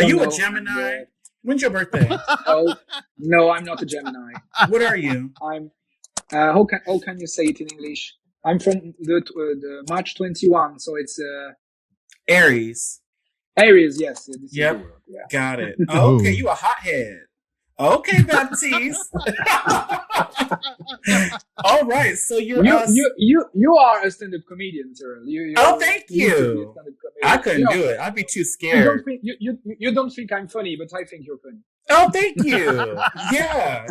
Are you a Gemini? When's your birthday? Oh, no, I'm not a Gemini. What are you? I'm. How can you say it in English? I'm from the March 21, so it's Aries. Aries. Yes, this is the Yep. word. Yeah. Got it. Okay, you a hothead. Okay, Baptiste. All right, so you're you are a stand-up comedian, Terrell. Thank you. I couldn't do it. I'd be too scared. You don't think I'm funny, but I think you're funny. Oh, thank you. Yeah,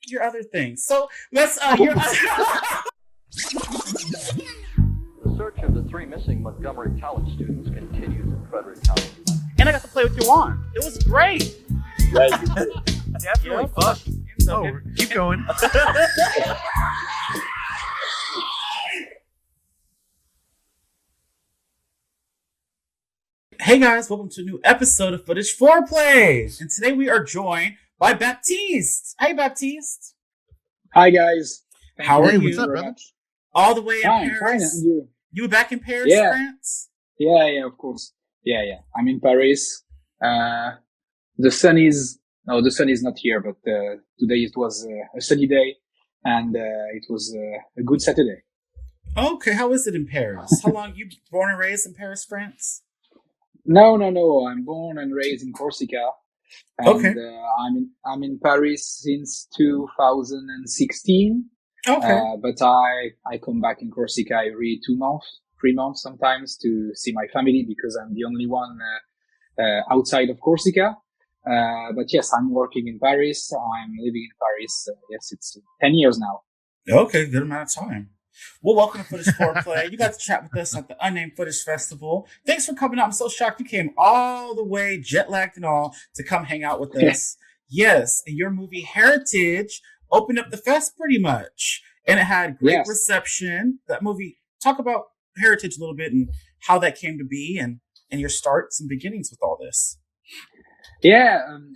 your other things. So let's The search of the 3 missing Montgomery College students continues in Frederick County. And I got to play with your wand. It was great. Definitely fun. So, keep going. Hey guys, welcome to a new episode of Footage Foreplay. And today we are joined by Baptiste. Hey Baptiste. Hi guys. How are you? What's up, brother? All the way in Fine, Paris. and you? You were back in Paris, France? Yeah, of course. Yeah. I'm in Paris. The sun is not here, but today it was a sunny day, and it was a good Saturday. Okay, how is it in Paris? How long you born and raised in Paris, France? No. I'm born and raised in Corsica, and Okay. I'm in Paris since 2016. Okay. But I come back in Corsica every 2 months, 3 months sometimes to see my family because I'm the only one outside of Corsica. But yes, I'm working in Paris. I'm living in Paris. Yes, it's 10 years now. Okay, good amount of time. Well, welcome to Footage Foreplay. You got to chat with us at the Unnamed Footage Festival. Thanks for coming out. I'm so shocked you came all the way, jet lagged and all, to come hang out with us. Yes, and your movie Heritage opened up the fest pretty much, and it had great reception. That movie, talk about Heritage a little bit and how that came to be and your starts and beginnings with all this. Yeah, I'm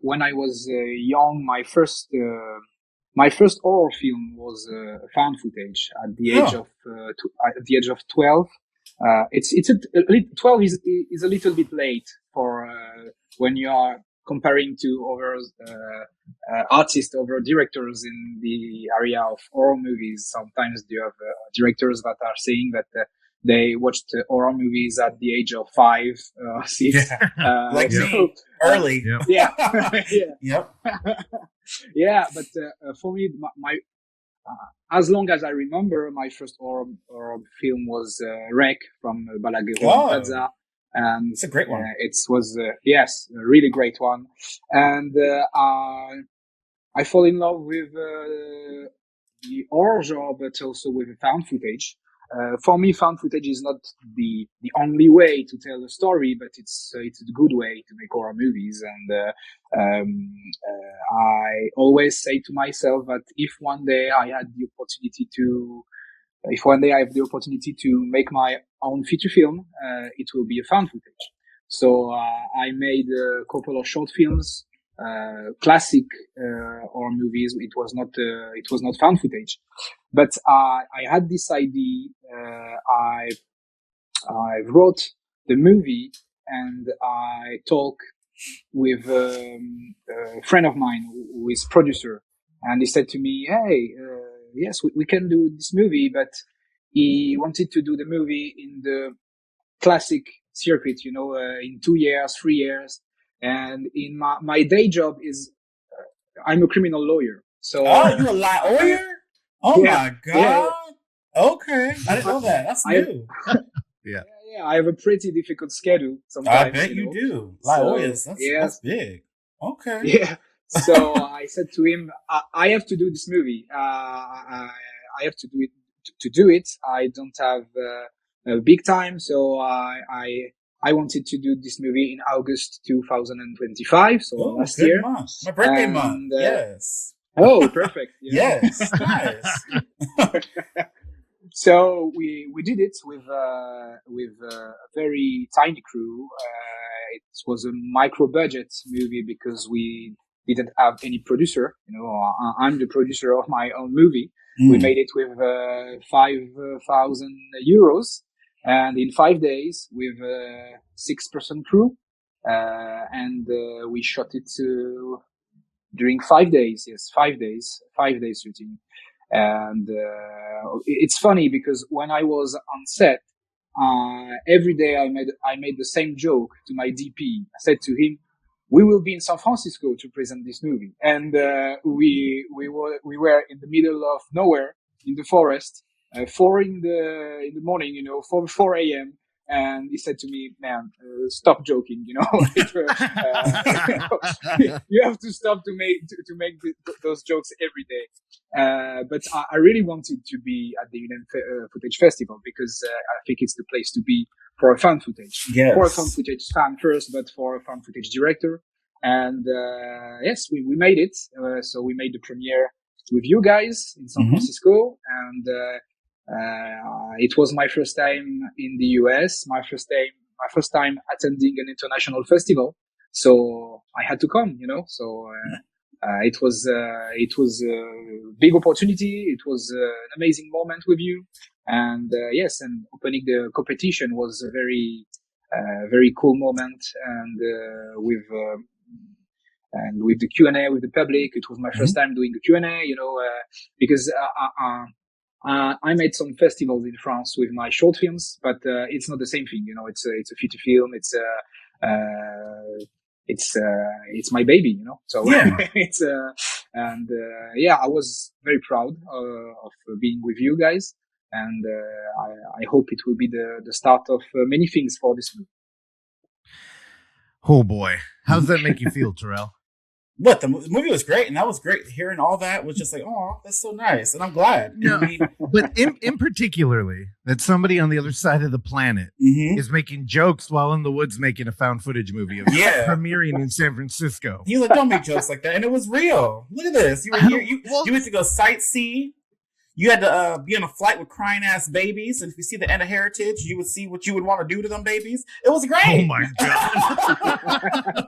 when I was young, my first horror film was found footage at the age of 12. 12 is a little bit late for when you are comparing to other artists, other directors in the area of horror movies. Sometimes you have directors that are saying that they watched horror movies at the age of 5, 6. Like me, early. Yeah. Yep. Yeah, but for me, my as long as I remember, my first horror film was Wreck from Balagueró and Plaza. And it's a great one. It was a really great one. And I fall in love with the horror genre, but also with found footage. For me, found footage is not the only way to tell a story, but it's a good way to make horror movies. And I always say to myself that if one day I have the opportunity to make my own feature film, it will be a found footage. So I made a couple of short films, classic horror movies. It was not found footage, but I had this idea. I wrote the movie, and I talked with a friend of mine who is producer, and he said to me, "Hey, yes, we can do this movie," but he wanted to do the movie in the classic circuit, in 2 years, 3 years. And in my day job is, I'm a criminal lawyer. So. Oh, you're a lawyer? Oh my God. Yeah. Okay. I didn't know that. That's new. Yeah. I have a pretty difficult schedule sometimes. I bet you do. Lawyers, that's big. Okay. Yeah. So I said to him, I have to do this movie. I have to do it. To do it, I don't have a big time, so I wanted to do this movie in August 2025, so last year. Month. My birthday month. Yes. Oh, perfect. Yes. Nice. So we did it with a very tiny crew. It was a micro budget movie because we didn't have any producer. I'm the producer of my own movie. We made it with 5,000 euros, And in 5 days with a 6-person crew, and we shot it during 5 days. Yes, 5 days, 5 days shooting. And it's funny because when I was on set, every day I made the same joke to my DP. I said to him, "We will be in San Francisco to present this movie," and we were in the middle of nowhere in the forest, 4 in the morning, 4 a.m. And he said to me, "Man, stop joking, you have to stop to make those jokes every day." But I really wanted to be at the Unnamed Footage Festival because I think it's the place to be for a fan footage. Yes. For a fan footage fan first, but for a fan footage director. And yes, we made it. So we made the premiere with you guys in San Francisco, and it was my first time in the US, my first time attending an international festival. So I had to come, So it was a big opportunity. It was an amazing moment with you, and yes, and opening the competition was a very cool moment, and with the Q&A with the public, it was my first time doing the Q&A, because I made some festivals in France with my short films, but it's not the same thing, It's a feature film. It's my baby, So Yeah. it's I was very proud of being with you guys, and I hope it will be the start of many things for this movie. Oh boy, how does that make you feel, Terrell? What, the movie was great, and that was great. Hearing all that was just like, oh, that's so nice, and I'm glad. No, but in particularly that somebody on the other side of the planet is making jokes while in the woods making a found footage movie of premiering in San Francisco. He was like, don't make jokes like that, and it was real. Look at this. You were here. You went to go sightsee. You had to be on a flight with crying ass babies, and if you see the end of Heritage, you would see what you would want to do to them babies. It was great. Oh my god!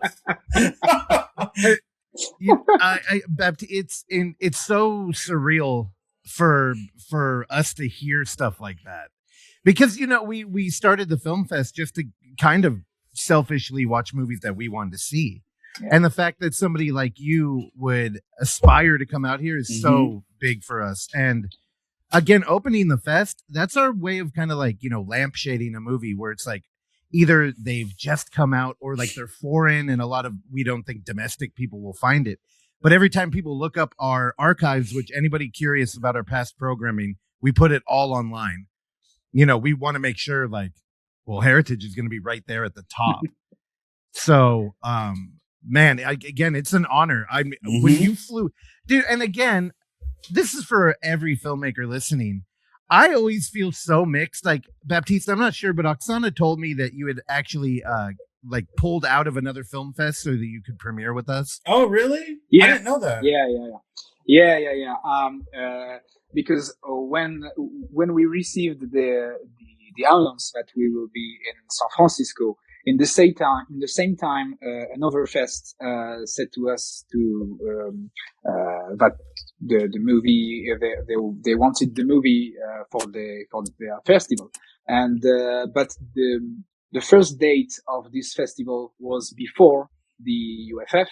It's so surreal for us to hear stuff like that, because we started the film fest just to kind of selfishly watch movies that we wanted to see, and the fact that somebody like you would aspire to come out here is so big for us. And again, opening the fest, that's our way of kind of like lampshading a movie where it's like either they've just come out or like they're foreign, and we don't think domestic people will find it. But every time people look up our archives, which anybody curious about our past programming, we put it all online. We want to make sure Heritage is going to be right there at the top. So, man, again, it's an honor. When you flew, dude, and again, this is for every filmmaker listening. I always feel so mixed. Like, Baptiste, I'm not sure, but Oksana told me that you had actually pulled out of another film fest so that you could premiere with us. Oh, really? Yeah. I didn't know that. Yeah. Because when we received the announcence that we will be in San Francisco, in the same time, another fest said to us that the movie they wanted the movie for their festival, and but the first date of this festival was before the UFF,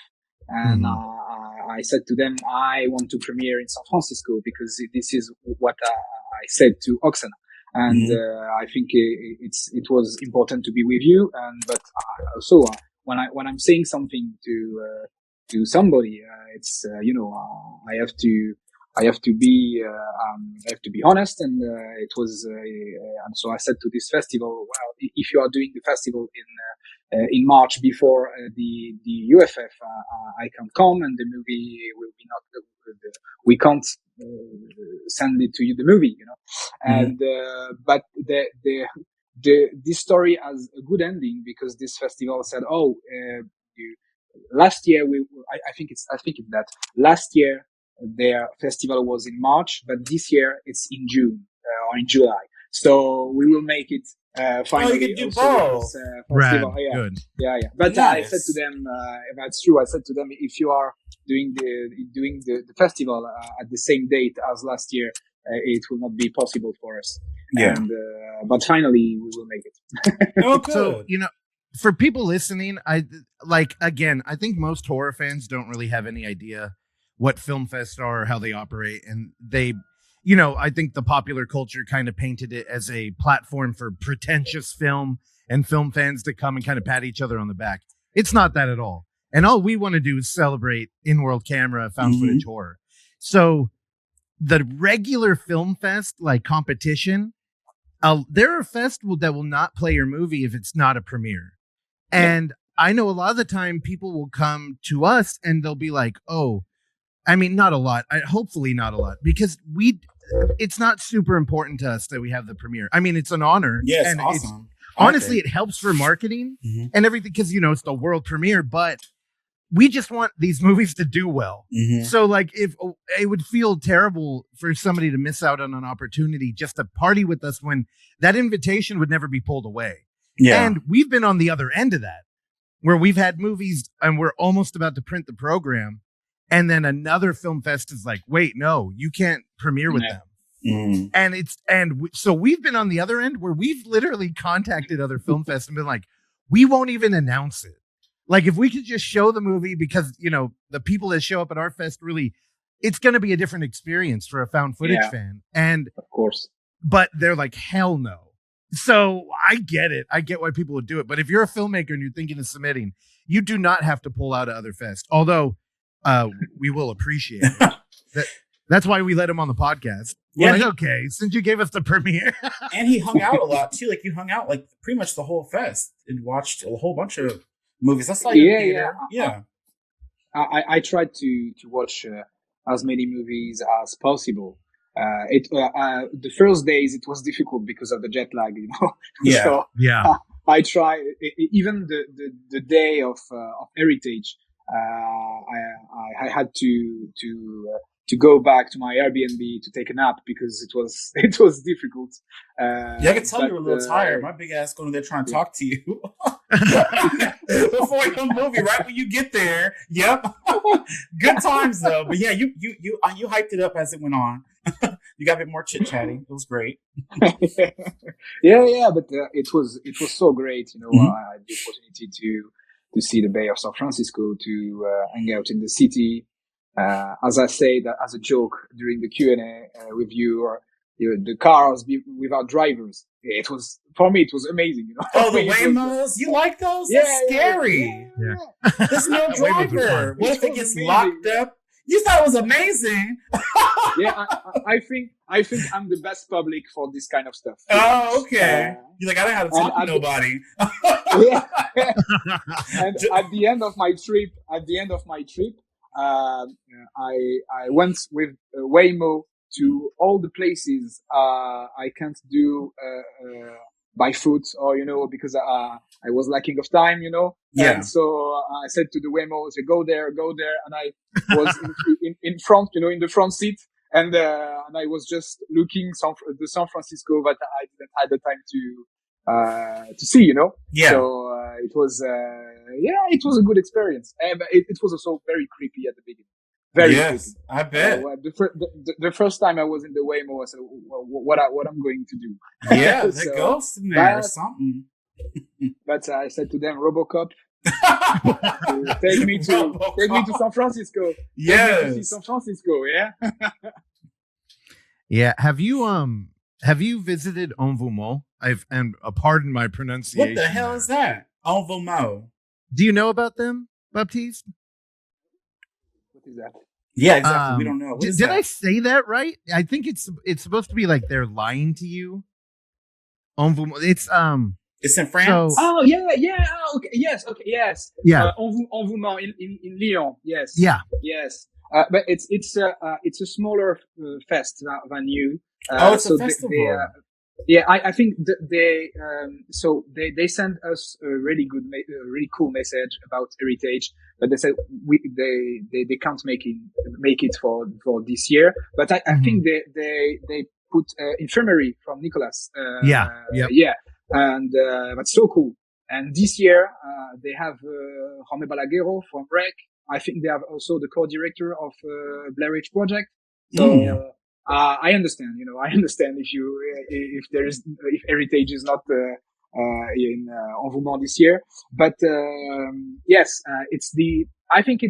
and I said to them, I want to premiere in San Francisco because this is what I said to Oksana. And I think it was important to be with you. But also when I'm saying something to somebody, it's I have to be honest. And it was and so I said to this festival, well, if you are doing the festival in March before the UFF, I can come, and the movie will be not. We can't send it to you, the movie, and but this story has a good ending because this festival said, last year I think that last year their festival was in March, but this year it's in June or in July. So we will make it finally. You can do both. Festival. Good. Yeah. But nice. I said to them, that's true. I said to them, if you are doing the festival at the same date as last year, it will not be possible for us. Yeah. And but finally we will make it. Oh, good. So, for people listening, I think most horror fans don't really have any idea what film fests are or how they operate. And they, I think the popular culture kind of painted it as a platform for pretentious film and film fans to come and kind of pat each other on the back. It's not that at all. And all we want to do is celebrate in-world camera, found footage horror. So the regular film fest, like competition, there are festivals that will not play your movie if it's not a premiere. And I know a lot of the time people will come to us and they'll be like, oh, I mean, not a lot. Hopefully not a lot, because it's not super important to us that we have the premiere. I mean, it's an honor. Yeah, it's and awesome. Honestly, it helps for marketing and everything because, it's the world premiere, but we just want these movies to do well. So like if it would feel terrible for somebody to miss out on an opportunity just to party with us when that invitation would never be pulled away. Yeah. And we've been on the other end of that where we've had movies and we're almost about to print the program. And then another film fest is like, wait, no, you can't premiere with them. And so we've been on the other end where we've literally contacted other film fests and been like, we won't even announce it. Like if we could just show the movie because, the people that show up at our fest really, it's going to be a different experience for a found footage fan. And of course, but they're like, hell no. So I get it. I get why people would do it. But if you're a filmmaker and you're thinking of submitting, you do not have to pull out of other fests. Although we will appreciate it. That's why we let him on the podcast. Yeah, like, okay, since you gave us the premiere. And he hung out a lot too. Like you hung out like pretty much the whole fest and watched a whole bunch of movies. That's like I tried to watch as many movies as possible. The first days it was difficult because of the jet lag, Yeah, so, yeah. I tried even the day of Heritage. I had to go back to my Airbnb to take a nap because it was difficult. I could tell you were a little tired. My big ass going there trying to talk to you before your movie. Right when you get there, yep. Good times though. But yeah, you hyped it up as it went on. You got a bit more chit chatting. It was great. yeah. But it was so great. I had the opportunity to see the Bay of San Francisco, to hang out in the city. As I said, as a joke during the Q&A with you, the cars without drivers. For me, it was amazing. Oh, the Waymos? You like those? That's scary. Yeah. There's no driver. What if it gets locked up? You thought it was amazing. Yeah, I think I'm the best public for this kind of stuff. Oh, okay. You're like, I don't have to talk to nobody. Yeah. And at the end of my trip, I went with Waymo to all the places I can't do by foot, or because I was lacking of time, Yeah. And so I said to the Waymo, "Go there," and I was in front, in the front seat, and I was just looking the San Francisco, but I didn't have the time to see, Yeah. So it was a good experience, but it was also very creepy at the beginning. Very creepy. I bet. The first time I was in the Waymo, I said, "What I'm going to do?" Yeah, the ghost in there or something. But I said to them, "RoboCop, take me to San Francisco. Yes. Take me to see San Francisco." Yeah. Yeah. Have you visited Envumont? Pardon my pronunciation. What the hell is that? Envumont. Do you know about them, Baptiste? What is that? Yeah, exactly. We don't know. Did I say that right? I think it's supposed to be like they're lying to you. Envumont. It's in France. Oh yeah. Oh, okay. Yes. Okay. Yes. Yeah. Envumont in Lyon. Yes. Yeah. Yes. But it's a smaller fest than you. It's a festival. I think they sent us a really good, really cool message about heritage, but they said they can't make it for this year. But I think they put infirmary from Nicolas. Yeah. And that's so cool. And this year they have Jaume Balaguerro from REC. I think they have also the co-director of Blair Witch Project. So I understand. I understand if heritage is not in Envoûment this year, but yes, I think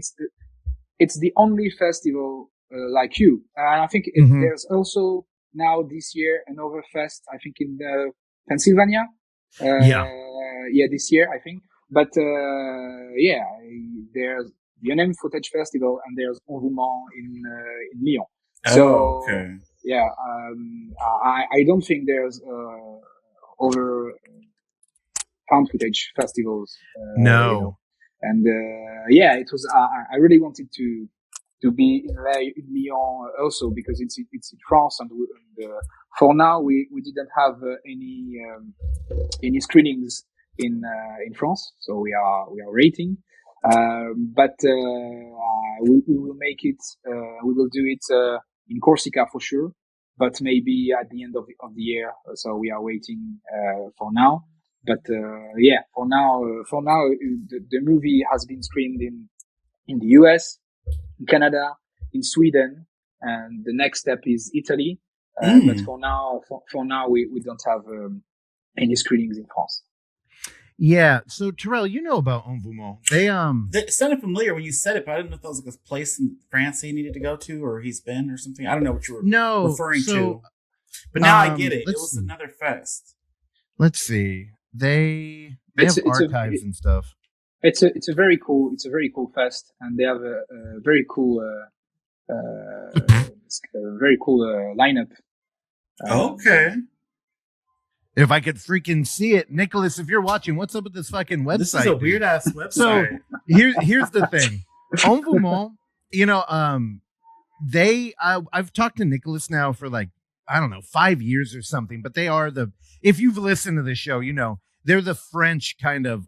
it's the only festival like you. And I think there's also now this year another fest. I think in Pennsylvania. This year I think. But there's the Unnamed Footage Festival and there's Envoûment in Lyon. So I don't think there's other found footage festivals. No. And it was. I really wanted to be in Lyon also because it's in France and for now we didn't have any screenings in France, so we are waiting. But we will make it. We will do it in Corsica for sure, but maybe at the end of the year. So we are waiting for now. But for now, the movie has been screened in the US, in Canada, in Sweden, and the next step is Italy. But for now, we don't have any screenings in France. Yeah. So Terrell, you know about Envoûment. It sounded familiar when you said it, but I didn't know if that was like a place in France he needed to go to or he's been or something. I don't know what you were referring to. But now I get it. It was another fest. Let's see. They have archives and stuff. It's a very cool fest, and they have a very cool lineup. Okay. If I could freaking see it, Nicholas, if you're watching, what's up with this fucking website? This is a weird ass website. So here's the thing, Envoûment. I've talked to Nicholas now for like, I don't know, 5 years or something, but they are if you've listened to the show, they're the French kind of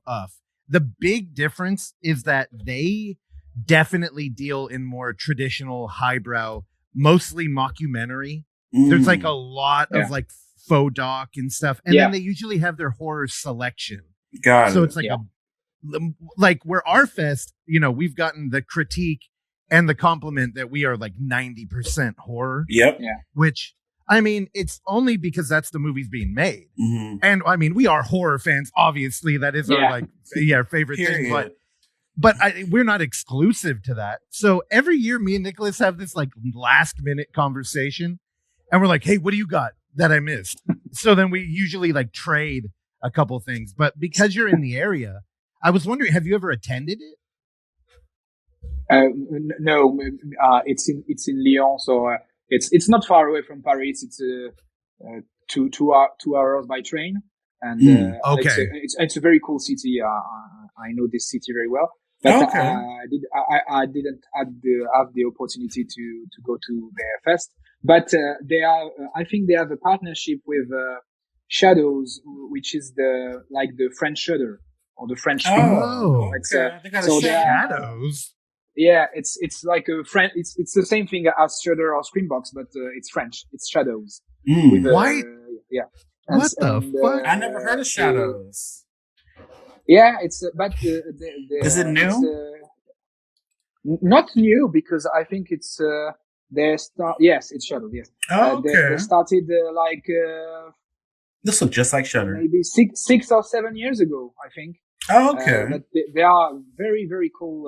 The big difference is that they definitely deal in more traditional highbrow, mostly mockumentary. There's like a lot of like faux doc and stuff. And then they usually have their horror selection. So it's like like where our fest, we've gotten the critique and the compliment that we are like 90% horror. Yep. Yeah. Which, I mean, it's only because that's the movie's being made. And I mean, we are horror fans. Obviously, that is our favorite thing. But we're not exclusive to that. So every year, me and Nicholas have this like last minute conversation, and we're like, "Hey, what do you got that I missed?" So then we usually like trade a couple things. But because you're in the area, I was wondering, have you ever attended it? No, it's in Lyon, so. It's not far away from Paris. It's 2 hours by train, and it's a very cool city. I know this city very well, but I didn't have the opportunity to go to their fest. But I think they have a partnership with Shadows, which is the French Shudder or the French. They got Shadows. Yeah, it's like a French. It's the same thing as Shudder or Screambox, but it's French. It's Shadows. What? Yeah. What the fuck? I never heard of Shadows. Yeah, it's but is it new? Not new because I think it's Yes, it's Shadows. Yes. They started This looks just like Shudder. Maybe 6 or 7 years ago, I think. But they are very, very cool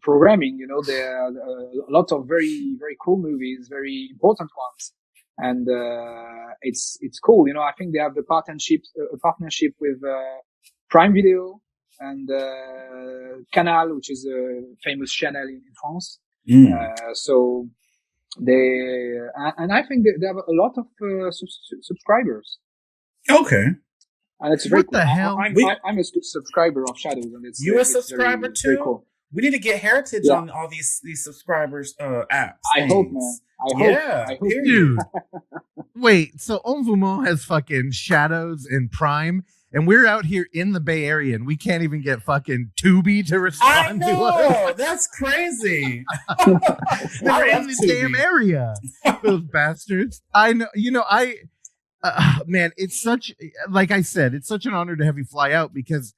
programming. There are a lot of very, very cool movies, very important ones, and it's cool. I think they have a partnership with Prime Video and Canal, which is a famous channel in France. So they and I think they have a lot of subscribers. Okay. And it's very what the hell? I'm a subscriber of Shadows, and it's a subscriber too. Very cool. We need to get Heritage on all these subscribers apps. I hope, man. I hope. Dude. Wait, so Envoûment has fucking Shadows and Prime, and we're out here in the Bay Area, and we can't even get fucking Tubi to respond to us. That's crazy. They're in the damn area. Those bastards. I know. Man, it's such, like I said, it's such an honor to have you fly out because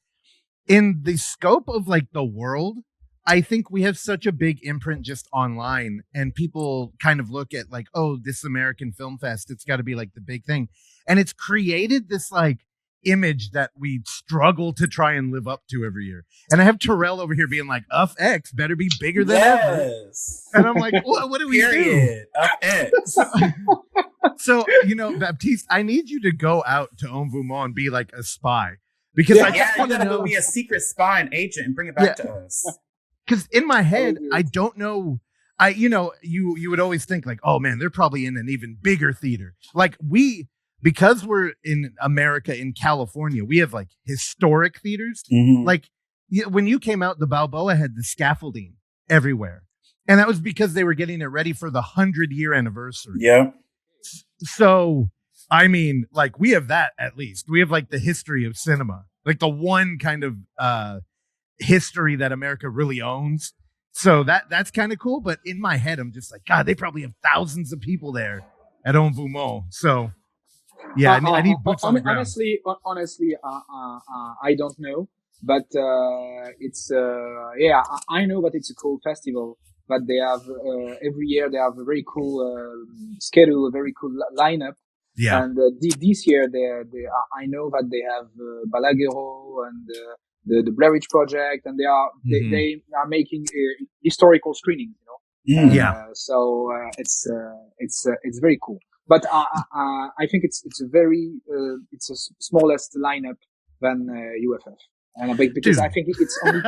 in the scope of like the world, I think we have such a big imprint just online, and people kind of look at like, oh, this American Film Fest, it's got to be like the big thing. And it's created this like image that we struggle to try and live up to every year. And I have Terrell over here being like, UFX better be bigger than ever. And I'm like, what do we do? UFX. So, Baptiste, I need you to go out to Envouement and be like a spy. Because I just want to know. Be a secret spy and agent and bring it back to us. Because in my head, I don't know. You would always think like, oh man, they're probably in an even bigger theater. Like because we're in America, in California, we have like historic theaters. Mm-hmm. Like when you came out, the Balboa had the scaffolding everywhere. And that was because they were getting it ready for the 100-year anniversary. Yeah. So, I mean, like we have that at least. We have like the history of cinema, like the one kind of history that America really owns. So that's kind of cool. But in my head, I'm just like, God, they probably have thousands of people there at Envouement. So, yeah, I need boots on the ground. Honestly, I don't know. But it's I know that it's a cool festival. But they have every year they have a very cool schedule, a very cool lineup. Yeah. And this year I know that they have Balaguerro and the Blair Witch Project, and they are making historical screenings. So it's very cool. But I think it's a very it's a smallest lineup than UFF, and because I think it's only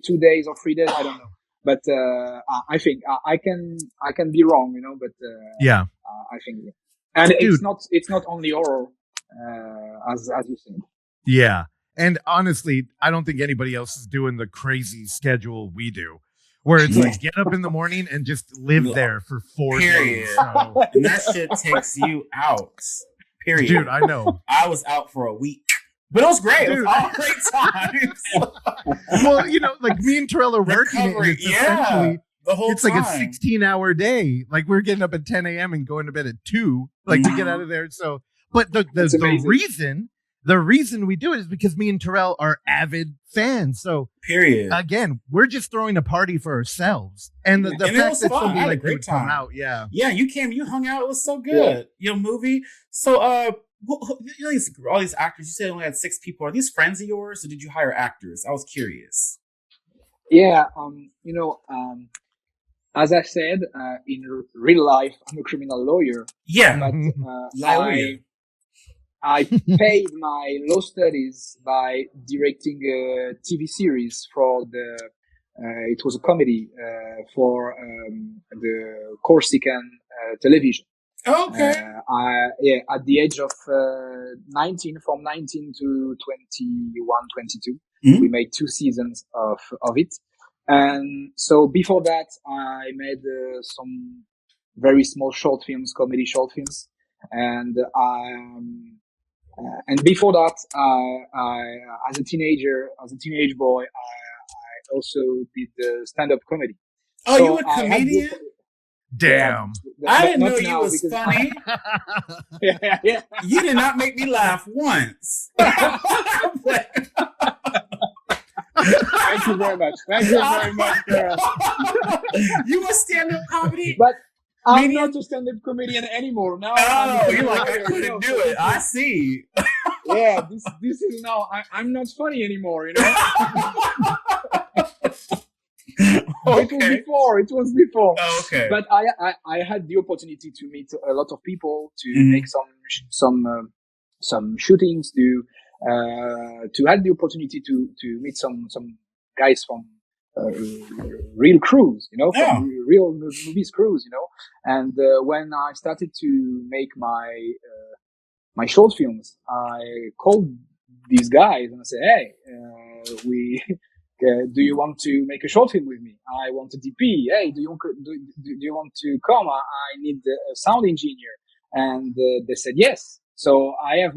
2 days or 3 days. I don't know. But I think I can be wrong, but I think, and it's not only horror, as you said. Yeah, and honestly, I don't think anybody else is doing the crazy schedule we do, where it's like get up in the morning and just live there for 4 days. So. And that shit takes you out. Period. Dude, I know. I was out for a week. But it was great. Dude. It was all great times. Well, like me and Terrell are working it. Essentially, the whole it's time. Like a 16-hour day. Like we're getting up at 10 a.m. and going to bed at 2, like to get out of there. So, but the reason we do it is because me and Terrell are avid fans. So, period. Again, we're just throwing a party for ourselves, and the fact that somebody like would come out, yeah, you came, you hung out. It was so good. Your movie. So, all these actors, you said only had 6 people. Are these friends of yours, or did you hire actors? I was curious. Yeah, as I said, in real life, I'm a criminal lawyer. Yeah, but I paid my law studies by directing a TV series for it was a comedy for the Corsican television. Okay. At the age of 19, from 19 to 21, 22, we made 2 seasons of it. And so before that, I made some very small short films, comedy short films. And before that, as a teenage boy, I also did stand-up comedy. Oh, so you a comedian? Damn. I didn't know you was funny. Yeah. You did not make me laugh once. Thank you very much. Girl. You a stand-up comedy? But I'm not a stand-up comedian anymore. Now you're like, I couldn't do it. I see. Yeah, this is now, I'm not funny anymore, Okay. It was before. Oh, okay. But I had the opportunity to meet a lot of people, to make some shootings, to have the opportunity to meet some guys from real crews, from real movies crews, And when I started to make my short films, I called these guys and I said, "Hey, do you want to make a short film with me? I want a DP. Hey, do you want to come? I need a sound engineer." And they said yes. So I have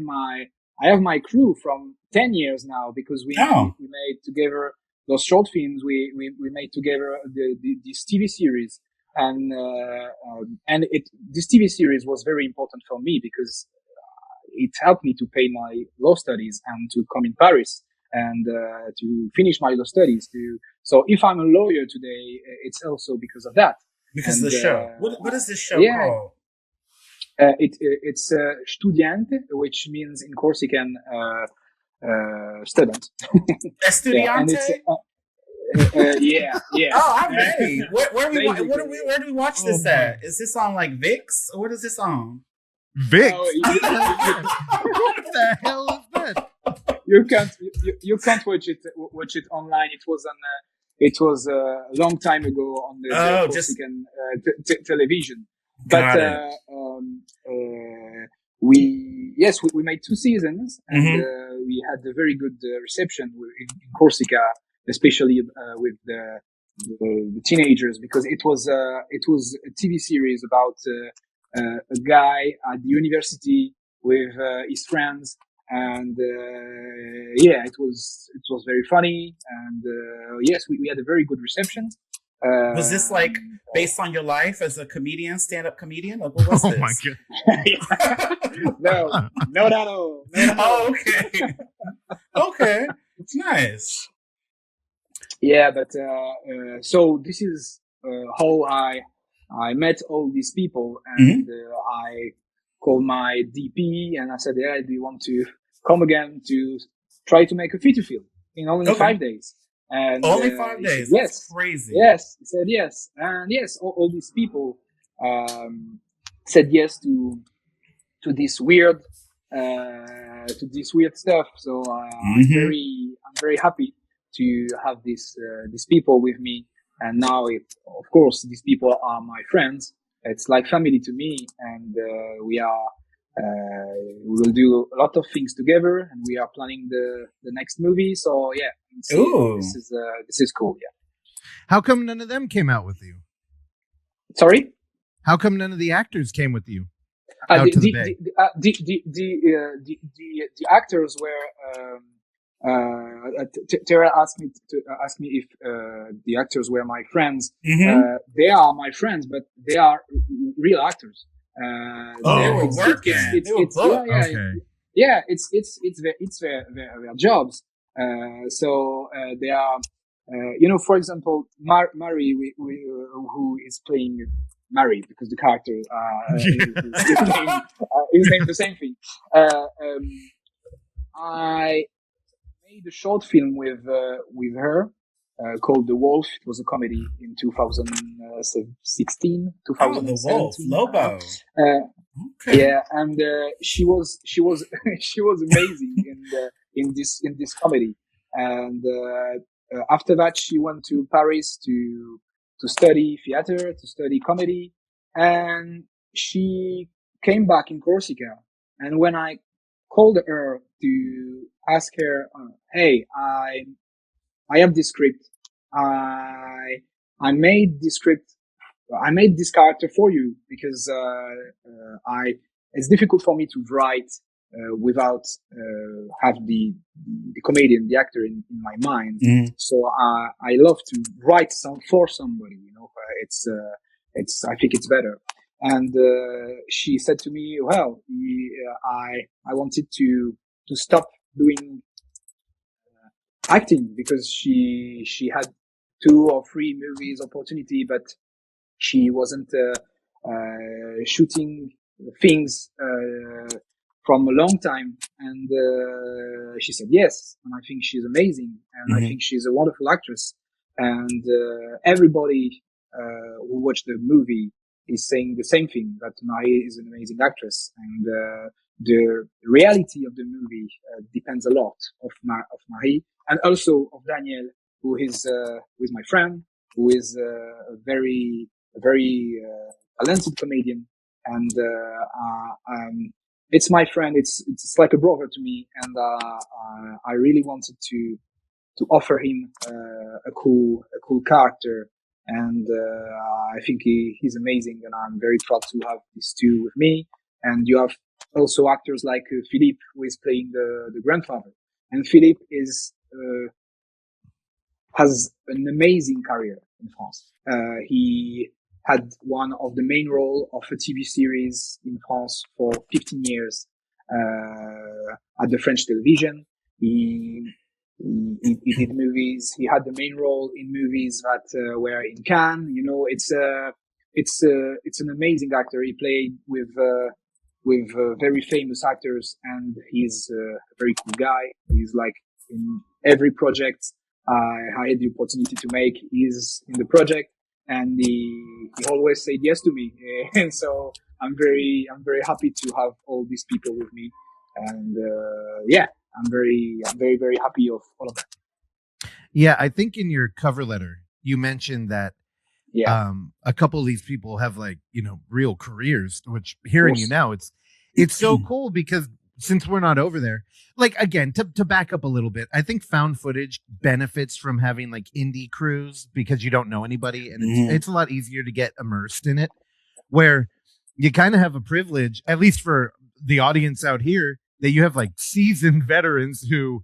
my crew from 10 years now, because we made together those short films. We made together this TV series, and this TV series was very important for me because it helped me to pay my law studies and to come in Paris and to finish my law studies. So if I'm a lawyer today, it's also because of that. Because of the show. What is this show called? It's Studiante, which means in Corsican student. Estudiante? Yeah. Oh, I'm ready. Where do we watch this at? Is this on like VIX? Or what is this on? VIX? Oh, What the hell is that? You can't watch it online. It was a long time ago on the Corsican television. But we made 2 seasons, and we had a very good reception in Corsica, especially with the teenagers, because it was a TV series about a guy at the university with his friends, and it was very funny, and yes, we had a very good reception. Was this like based on your life as a comedian, stand-up comedian? Like, what was this? My God. No, not at all. Oh, okay. Okay. It's nice. Yeah, but so this is how I met all these people, and I called my DP and I said, "Yeah, do you want to come again to try to make a feature film in only 5 days?" And only 5 days. Said, yes, that's crazy. Yes, he said yes, and yes, all these people said yes to this weird stuff. So I'm very happy to have these people with me, and now of course these people are my friends. It's like family to me, and we will do a lot of things together, and we are planning the next movie. So yeah, this is cool. Yeah. How come none of them came out with you? Sorry? How come none of the actors came with you? The actors were. Tara asked me if the actors were my friends. They are my friends, but they are real actors. Working. It's their jobs. So they are, for example, Mary, who is playing Mary, because the character is named the same thing. I made a short film with her called The Wolf. It was a comedy in 2016, 2017. The Wolf, Lobo. Okay. Yeah, and she was amazing in this comedy. And after that, she went to Paris to study theater, to study comedy, and she came back in Corsica. And when I called her to ask her, "Hey, I have this script. I made this script. I made this character for you because it's difficult for me to write without have the comedian, the actor in my mind. So I love to write for somebody. I think it's better." And she said to me, "Well, I wanted to stop doing acting because she had 2 or 3 movies opportunity, but she wasn't shooting things from a long time." And she said yes, and I think she's amazing, and I think she's a wonderful actress. And everybody who watched the movie is saying the same thing, that Marie is an amazing actress, and the reality of the movie depends a lot of Marie, and also of Daniel, who is my friend, who is a very talented comedian, and it's my friend. It's like a brother to me, and I really wanted to offer him a cool character, and I think he's amazing, and I'm very proud to have these 2 with me. And you have also actors like Philippe, who is playing the grandfather, and Philippe has an amazing career in France. He had one of the main role of a TV series in France for 15 years at the French television. He He did movies. He had the main role in movies that were in Cannes. You know, it's an amazing actor. He played with very famous actors, and he's a very cool guy. He's like in every project I had the opportunity to make. He's in the project, and he always said yes to me. And so I'm very happy to have all these people with me, and I'm very happy of all of that. Yeah, I think in your cover letter you mentioned that a couple of these people have like, you know, real careers, which hearing you now, it's so cool because since we're not over there, like, again, to back up a little bit, I think found footage benefits from having like indie crews because you don't know anybody and it's a lot easier to get immersed in it, where you kind of have a privilege, at least for the audience out here, that you have like seasoned veterans who,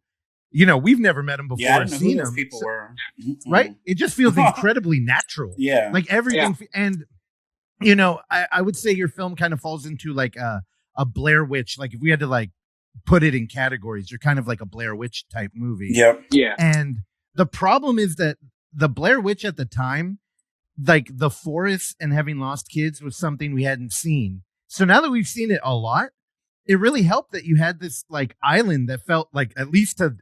you know, we've never met them before, I didn't know seen who those them, people were. right? It just feels incredibly natural. Yeah. Like everything. Yeah. And, you know, I would say your film kind of falls into like a Blair Witch. Like if we had to like put it in categories, you're kind of like a Blair Witch type movie. Yep. Yeah. And the problem is that the Blair Witch at the time, like the forest and having lost kids was something we hadn't seen. So now that we've seen it a lot, it really helped that you had this like island that felt like, at least to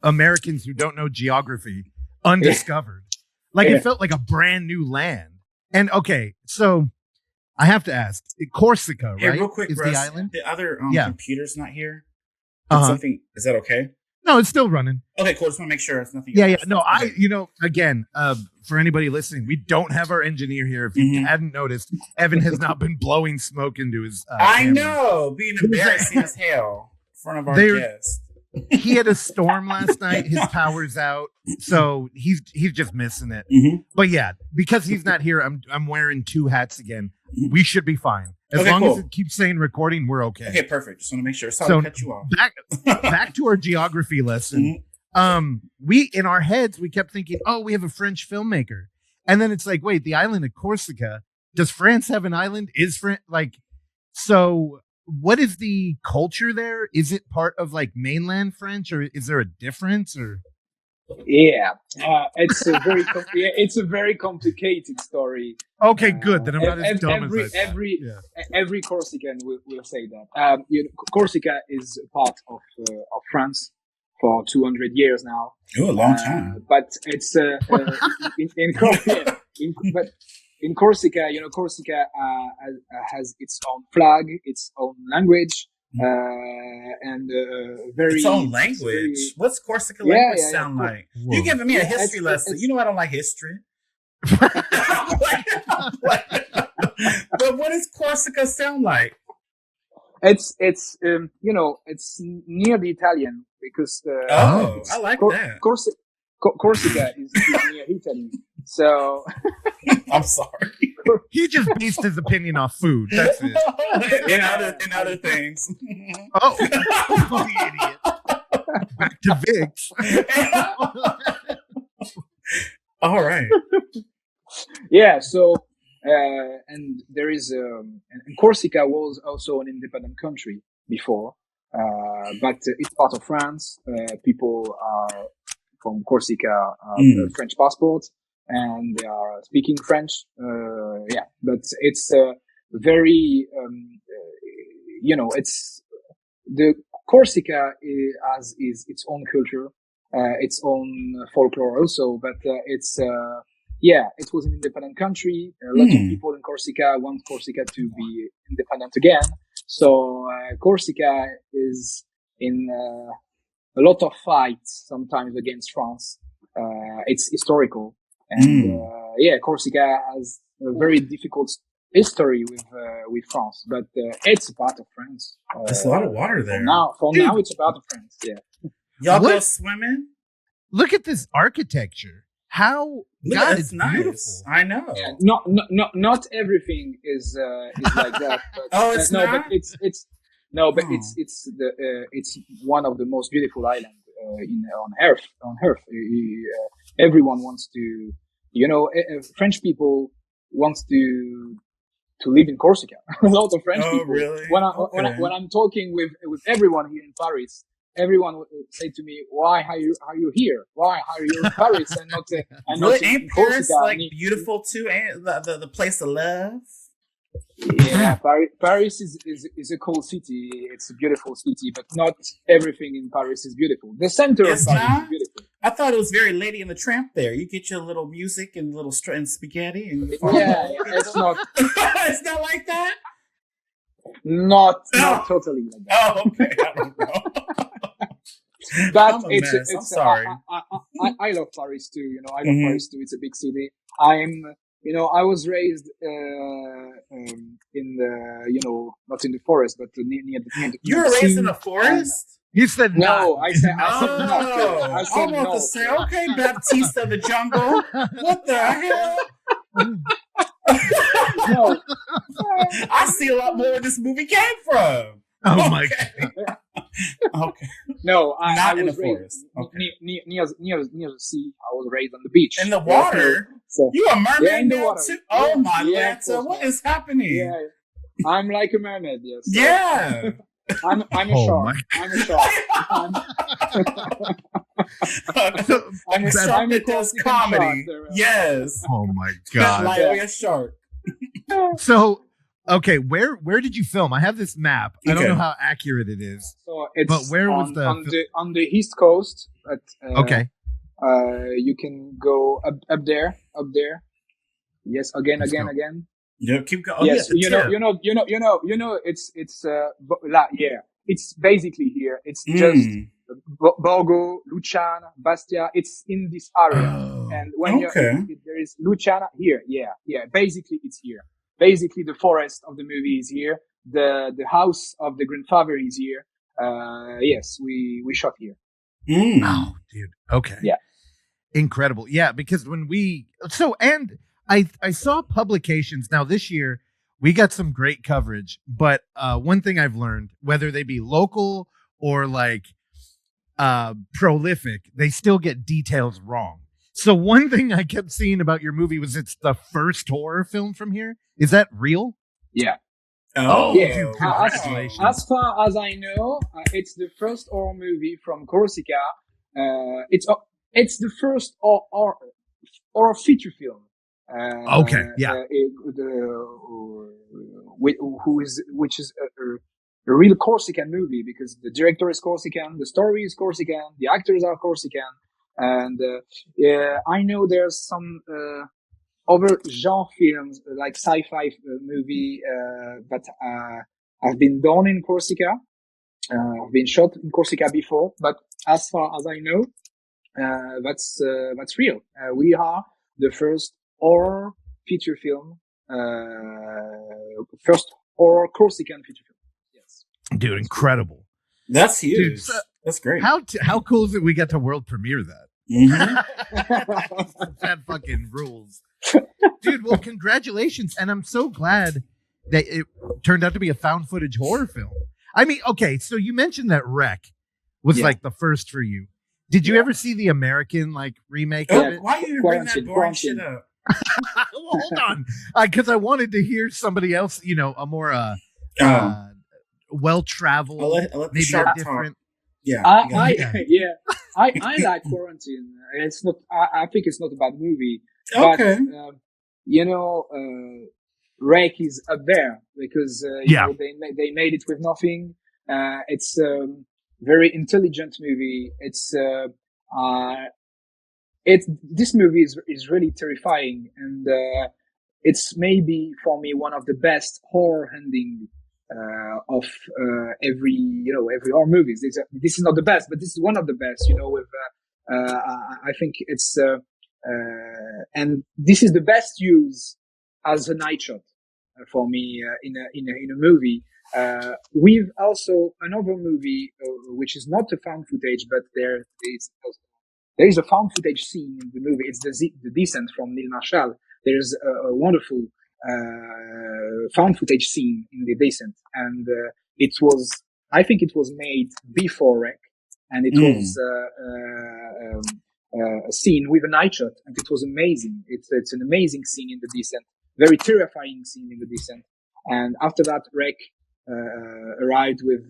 Americans who don't know geography, undiscovered. Like it felt like a brand new land. And okay, so I have to ask, Corsica, Hey, right? real quick, is Russ, the island? the other computer's not here. Something, is that okay? No, it's still running. Okay, cool. Just want to make sure it's nothing. Yeah. No, you know, again, for anybody listening, we don't have our engineer here. If you hadn't noticed, Evan has not been blowing smoke into his I camera. know, being embarrassing as hell in front of our guests. He had a storm last night. His power's out, so he's just missing it. But yeah, because he's not here, I'm wearing two hats again. We should be fine as long as it keeps saying recording. We're okay. Okay, perfect. Just want to make sure. Sorry to cut you off. Back to our geography lesson. We in our heads we kept thinking, oh, we have a French filmmaker, and then it's like, wait, the island of Corsica. Does France have an island? Is France like so? What is the culture there? Is it part of like mainland French, or is there a difference? Or it's a very complicated story. Okay, good. Then I'm not as dumb as I every Corsican will say that. Corsica is part of France for 200 years now. Oh, a long time. But it's in Corsica, you know, Corsica has its own flag, its own language, and very its own language. What's Corsica language sound like? Whoa. You giving me a history lesson? You know I don't like history. But what does Corsica sound like? It's you know, it's near the Italian because I like that. Corsica is near Italy. So I'm sorry. He just based his opinion off food. That's it. in other things. Oh, the idiot. Back to Vicks. All right. Yeah. So and there is and Corsica was also an independent country before, but it's part of France. People are from Corsica have French passports. And they are speaking French, but it's very, you know, it's the Corsica has its own culture, its own folklore also, but it was an independent country. A lot of people in Corsica want Corsica to be independent again. So Corsica is in a lot of fights sometimes against France. It's historical. And Corsica has a very difficult history with France, but it's a part of France. There's a lot of water there. For now, it's a part of France. Yeah. Y'all go swimming? Look at this architecture. How it's nice. Beautiful. I know. Yeah, not everything is like that. But, it's no, not. But it's one of the most beautiful islands on Earth. Everyone wants to. You know, French people want to live in Corsica. A lot of French people. Really? When I'm talking with everyone here in Paris, everyone would say to me, "Why are you here? Why are you in Paris and not Really, not ain't in Paris Corsica?" like beautiful too? Ain't the place to love? Yeah, Paris is a cool city. It's a beautiful city, but not everything in Paris is beautiful. The center of It's Paris not. is beautiful. I thought it was very Lady and the Tramp there. You get your little music and little and spaghetti and you follow Yeah, along. it's not It's not like that. not Oh. totally like that. Oh, okay. I don't know. But I'm a it's mess. I'm it's sorry. I love Paris too. You know, I love Paris too. It's a big city. I was raised in the not in the forest, but near the You were the raised sea. in a forest? You said No, not. I said not. Oh, I I said want no. to say, okay, Baptiste of the jungle. What the hell? No. I see a lot more where this movie came from. Oh my Okay. Okay. No, I Not in was the raised forest. Okay. near the sea. I was raised on the beach. In the water? So You a mermaid Yeah, in the now water. too? Oh Yeah. my Yeah, of Lanta, course, what man. is happening? yeah, I'm like a mermaid. Yes. So Yeah. I'm a Oh shark. my- I'm a shark. So, I'm a A shark shark that Corsican does comedy. shark. Yes. oh my god. Like a shark. So, okay, where did you film? I have this map. I don't Okay. know how accurate it is. So it's But where was on, the on the east coast. But, Okay. you can go up there. Yes, again. Yeah, keep going. Yes, Oh, yeah, you know. It's basically here. It's just Borgo, Luciana, Bastia. It's in this area. Oh. And when Okay. there is Luciana here, yeah. Basically, it's here. Basically, the forest of the movie is here. The house of the grandfather is here. Yes, we shot here. Oh, dude. Okay. Yeah. Incredible. Yeah, because and I saw publications now this year. We got some great coverage, but one thing I've learned, whether they be local or like prolific, they still get details wrong. So one thing I kept seeing about your movie was it's the first horror film from here. Is that real? Yeah. Oh, Yeah. dude, congratulations. As far as I know, it's the first horror movie from Corsica. It's the first horror feature film. Okay, yeah. Which is a real Corsican movie because the director is Corsican, the story is Corsican, the actors are Corsican, and I know there's some other genre films like sci-fi movie that have been done in Corsica, have been shot in Corsica before, but as far as I know, that's real. We are the first horror feature film, first horror Corsican feature film. Yes, Dude, incredible. that's huge. Dude, so- That's great. How cool is it we got to world premiere that? Mhm. That fucking rules. Dude, well, congratulations. And I'm so glad that it turned out to be a found footage horror film. I mean, okay, so you mentioned that Wreck was Yeah. like the first for you. Did you Yeah. ever see the American like remake Oh, of it? why you bring that boring shit up? Well, hold on. Because I wanted to hear somebody else, a more well-traveled, I'll let the maybe shark a talk. different. Yeah. I yeah. like Quarantine. It's not. I think it's not a bad movie. But, Okay. Rake is up there because Yeah. they made it with nothing. It's a very intelligent movie. This movie is really terrifying, and it's maybe for me one of the best horror ending of every horror movies. This is not the best, but this is one of the best. With I think it's and this is the best use as a night shot for me in a movie. With also another movie which is not a found footage, but there is a found footage scene in the movie. It's the Descent from Neil Marshall. There's a wonderful found footage scene in the Descent, and I think it was made before Wreck, and it was a scene with a night shot, and it was amazing. It's an amazing scene in the Descent, very terrifying scene in the Descent, and after that Wreck arrived with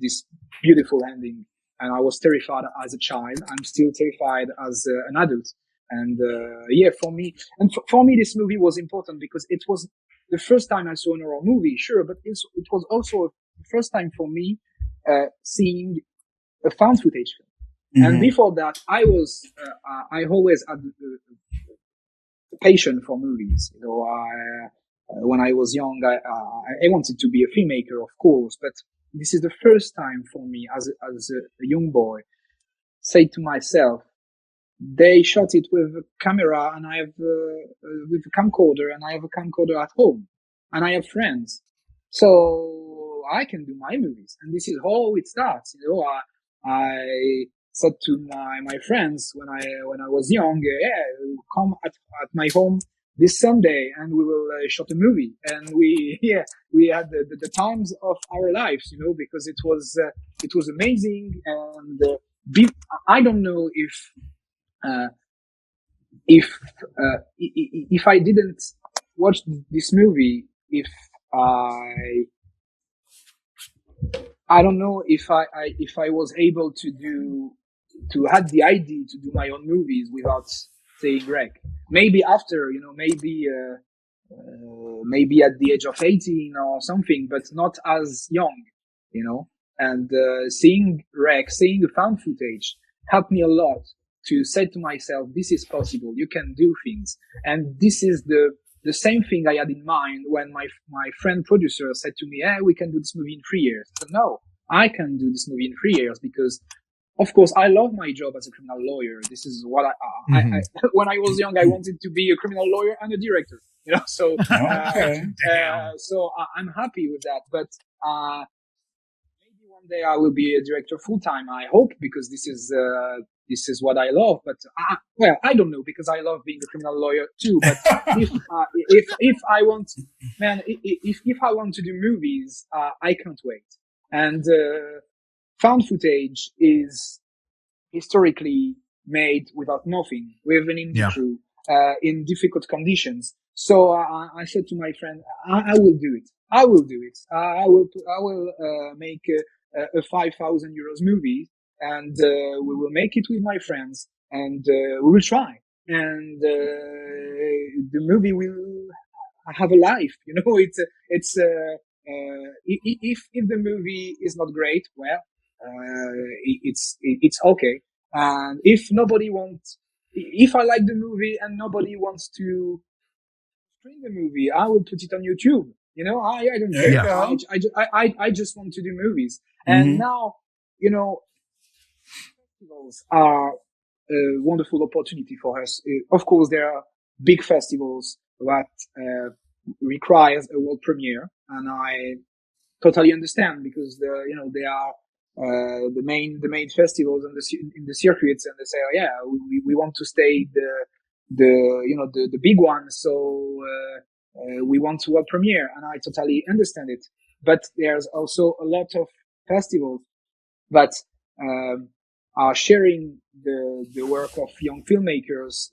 this beautiful ending. and I was terrified as a child. I'm still terrified as an adult. And for me, this movie was important because it was the first time I saw an horror movie, sure, but it was also the first time for me seeing a found footage film. Mm-hmm. And before that, I always had a passion for movies. You know, when I was young, I wanted to be a filmmaker, of course, but this is the first time for me as a young boy, say to myself, they shot it with a camera and I have with a camcorder, and I have a camcorder at home and I have friends. So I can do my movies, and this is how it starts. You know, I said to my friends when I was young, come at my home this Sunday and we will shot a movie. And we had the times of our lives, you know, because it was amazing. And I don't know if I didn't watch this movie, if I don't know if I was able to have the idea to do my own movies without saying rec. Maybe after, you know, maybe at the age of 18 or something, but not as young, you know. And seeing rec, seeing the found footage helped me a lot to say to myself, this is possible. You can do things. And this is the same thing I had in mind when my friend producer said to me, we can do this movie in 3 years. So no, I can do this movie in 3 years because, of course, I love my job as a criminal lawyer. This is what I when I was young, I wanted to be a criminal lawyer and a director, you know, so, so I'm happy with that. But, maybe one day I will be a director full time. I hope, because this is what I love. But, I don't know, because I love being a criminal lawyer too. But if I want, man, if I want to do movies, I can't wait. And, found footage is historically made without nothing, with an indie crew, in difficult conditions. So I said to my friend, I will do it. I will do it. I will make a 5,000 euros movie, and we will make it with my friends, and we will try. And the movie will have a life. You know, if the movie is not great, well, it's okay. And if I like the movie and nobody wants to stream the movie, I will put it on YouTube. You know, I don't care. I just want to do movies. And now, you know, festivals are a wonderful opportunity for us. Of course, there are big festivals that requires a world premiere, and I totally understand, because they are the main festivals in the circuits, and they say, we want to stay the big one, so we want to world premiere, and I totally understand it. But there's also a lot of festivals that are sharing the work of young filmmakers,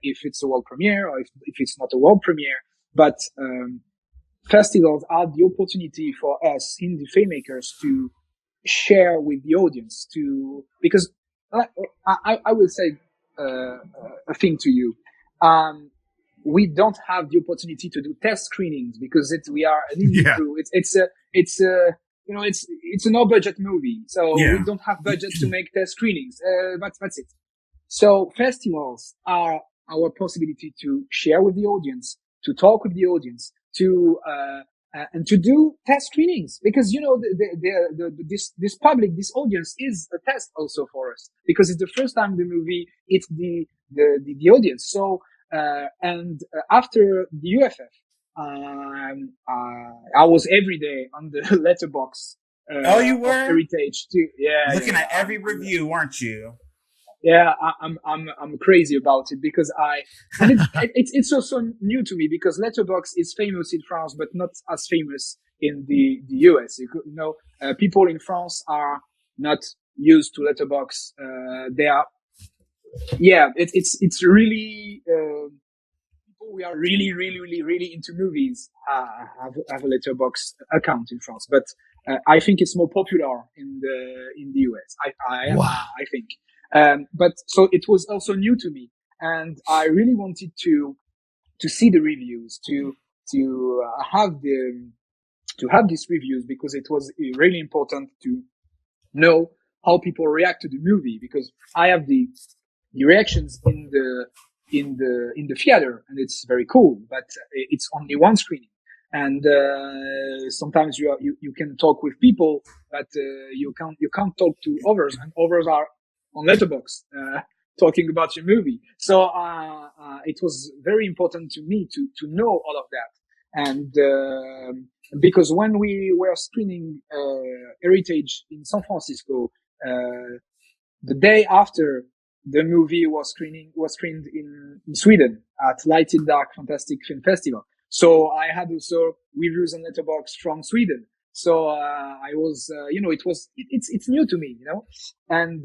if it's a world premiere or if it's not a world premiere. But festivals are the opportunity for us indie filmmakers to share with the audience, because I will say a thing to you. We don't have the opportunity to do test screenings because we are an indie crew. It's a no budget movie, so we don't have budget to make test screenings. That's it. So festivals are our possibility to share with the audience, to talk with the audience, and to do test screenings, because this public, this audience is a test also for us, because it's the first time the movie hits the audience. So after the UFF, I was every day on the letterbox. You were? Of Heritage too. Looking at every review, weren't you? Yeah, I'm crazy about it, because it's also new to me, because Letterboxd is famous in France, but not as famous in the US. People in France are not used to Letterboxd. They are, it's really, people we are really, really, really, really into movies, have a Letterboxd account in France. But, I think it's more popular in the US. Wow. I think. But so it was also new to me, and I really wanted to see the reviews, to have these reviews, because it was really important to know how people react to the movie, because I have the reactions in the theater, and it's very cool, but it's only one screening. And sometimes you can talk with people, but you can't talk to others, and others are on Letterboxd talking about your movie. So it was very important to me to know all of that. And because when we were screening Heritage in San Francisco, the day after the movie was screened in Sweden at Light in Dark Fantastic Film Festival. So I had also reviews on Letterboxd from Sweden. So I was, it's new to me, And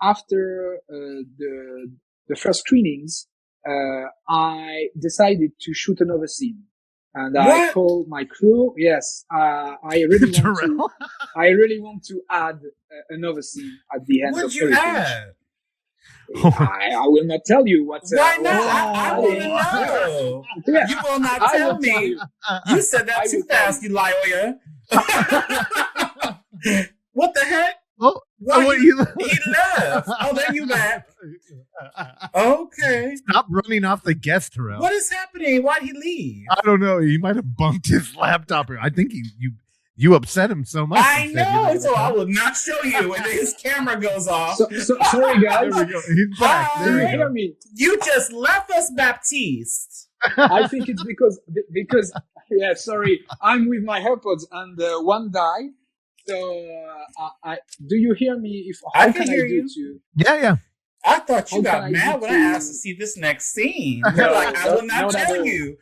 after the first screenings, I decided to shoot another scene, and What? I called my crew. Yes, I really want to add another scene at the end What'd of you Heritage. add? I will not tell you what. Why not? I want to know. Yeah, You will not I tell will tell me. you. You said that I too will tell fast, you liar. What the heck? Oh, Why what he you left? Oh, there you back. Okay. Stop running off the guest, Terrell. What is happening? Why'd he leave? I don't know. He might have bumped his laptop. I think you upset him so much. I He said, "You're know, not so I gonna will not show you. And then his camera goes off. So sorry, guys. There we go. He's back. Hi. Do There you we hear go. me? You just left us, Baptiste. I think it's because yeah, sorry, I'm with my AirPods and one died. So do you hear me? I can hear do you. to? Yeah. I thought you How got can I mad do when I to- asked to see this next scene. No, You're like, I will not not at tell all. you.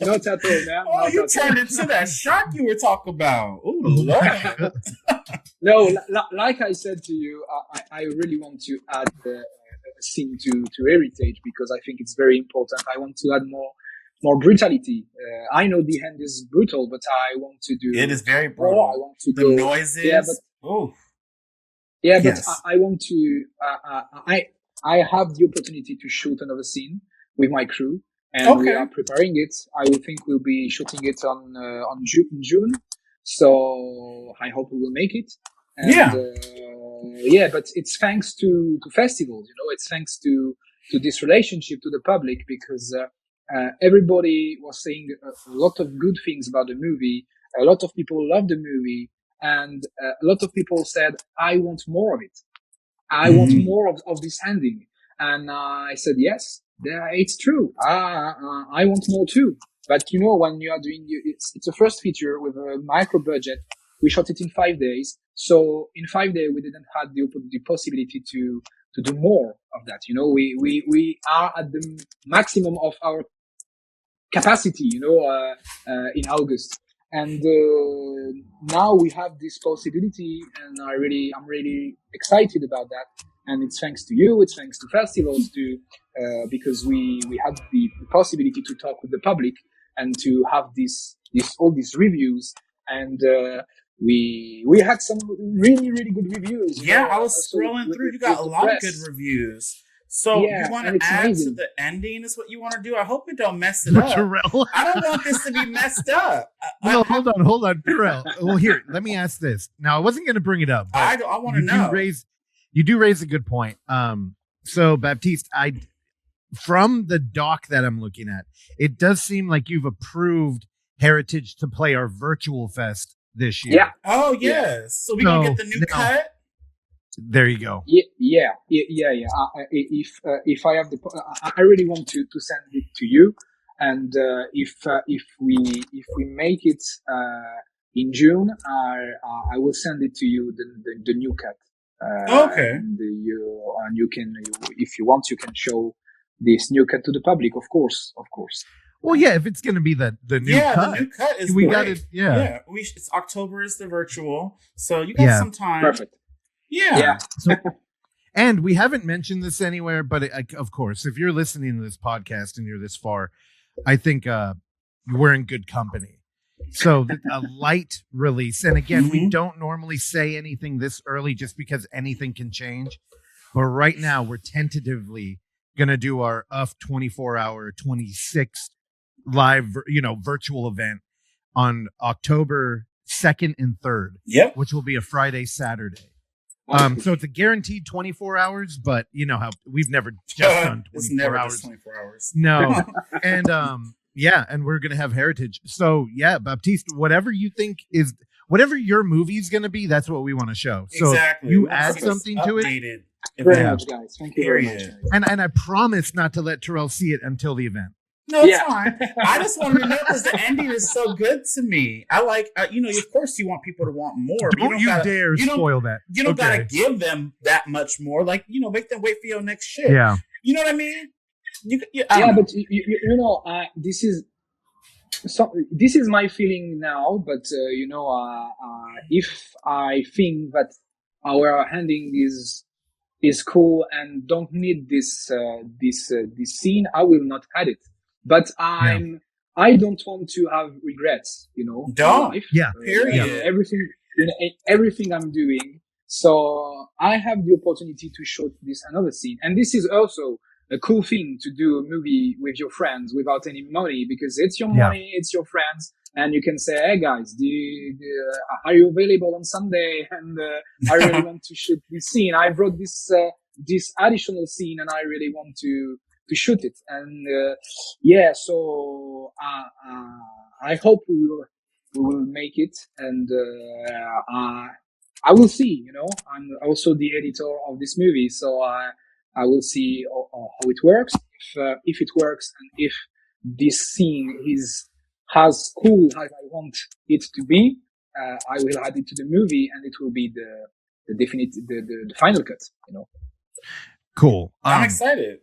Not at all, man. Oh, Not you at turned all. into that shark you were talking about. Oh, Lord. No, like I said to you, I really want to add a scene to Heritage, because I think it's very important. I want to add more brutality. I know the end is brutal, but I want to do It is very more. I brutal. want to The go. noises. Yeah, but Oh, Yeah, but Yes. I want to. I have the opportunity to shoot another scene with my crew, and we Okay. are preparing it. I would think we'll be shooting it on June. So I hope we will make it. And, Yeah. but it's thanks to festivals. It's thanks to this relationship to the public, because everybody was saying a lot of good things about the movie. A lot of people love the movie. And a lot of people said, I want more of it. I want more of this ending. And I said, yes, it's true. I want more too. But when you are doing, it's a first feature with a micro budget. We shot it in 5 days. So in 5 days, we didn't have the possibility to do more of that. We are at the maximum of our capacity, in August. And now we have this possibility, and I'm really excited about that. And it's thanks to you, it's thanks to festivals too, because we had the possibility to talk with the public and to have all these reviews. And we had some really, really good reviews. Yeah, I was scrolling through. You got a lot of good reviews. So Yeah, you want and to it's add amazing. to the ending is what you want to do? I hope it don't mess it up. Terrell. I don't want this to be messed up. No, hold on, Terrell. Well, here, let me ask this. Now, I wasn't going to bring it up, but I want to you know. do raise a good point. So Baptiste, from the doc that I'm looking at, it does seem like you've approved Heritage to play our virtual fest this year. Yeah. Oh, yes. So we're going to get the new now- cut? There you go. Yeah. If I have I really want to send it to you, and if we make it in June, I will send it to you the new cut. Okay. And you can, if you want, you can show this new cut to the public. Of course. Well, yeah, if it's going to be the new cut. The new cut is we great. got it. Yeah. It's October is the virtual, so you got Yeah. some time. Perfect. Yeah. So, and we haven't mentioned this anywhere, but of course, if you're listening to this podcast and you're this far, I think we're in good company, So a light release. And again, we Mhm. don't normally say anything this early just because anything can change. But right now, we're tentatively going to do our UF 24-hour 26th live, virtual event on October 2nd and 3rd, Yep. which will be a Friday, Saturday. Awesome. So it's a guaranteed 24 hours, but you know how we've never just done It's 24 never hours. just 24 hours. No. And and we're going to have Heritage. So yeah, Baptiste, whatever you think is, whatever your movie is going to be, that's what we want to show. So Exactly. if you We wanna add see this something to it. updated Very event. much, guys. Thank you very much. Period. Guys. And I promise not to let Terrell see it until the event. No, it's Yeah. fine. I just wanted to know because the ending is so good to me. I like, of course, you want people to want more. But Don't you gotta- dare you don't- spoil that. You don't Okay. gotta give them that much more. Like, make them wait for your next shit. Yeah. You know what I mean? I Yeah, don't know. but this is my feeling now. But if I think that our ending is cool and don't need this scene, I will not add it. But I don't want to have regrets, in Don't. life. Yeah. Period. Everything I'm doing. So I have the opportunity to shoot this another scene, and this is also a cool thing to do a movie with your friends without any money, because it's your money, it's your friends, and you can say, "Hey guys, are you available on Sunday?" And I really want to shoot this scene. I wrote this additional scene, and I really want to shoot it. And so I hope we will make it, and I will see. I'm also the editor of this movie, so I will see how it works. If it works, and if this scene is as cool as I want it to be, I will add it to the movie, and it will be the definite, the final cut. Cool. I'm excited.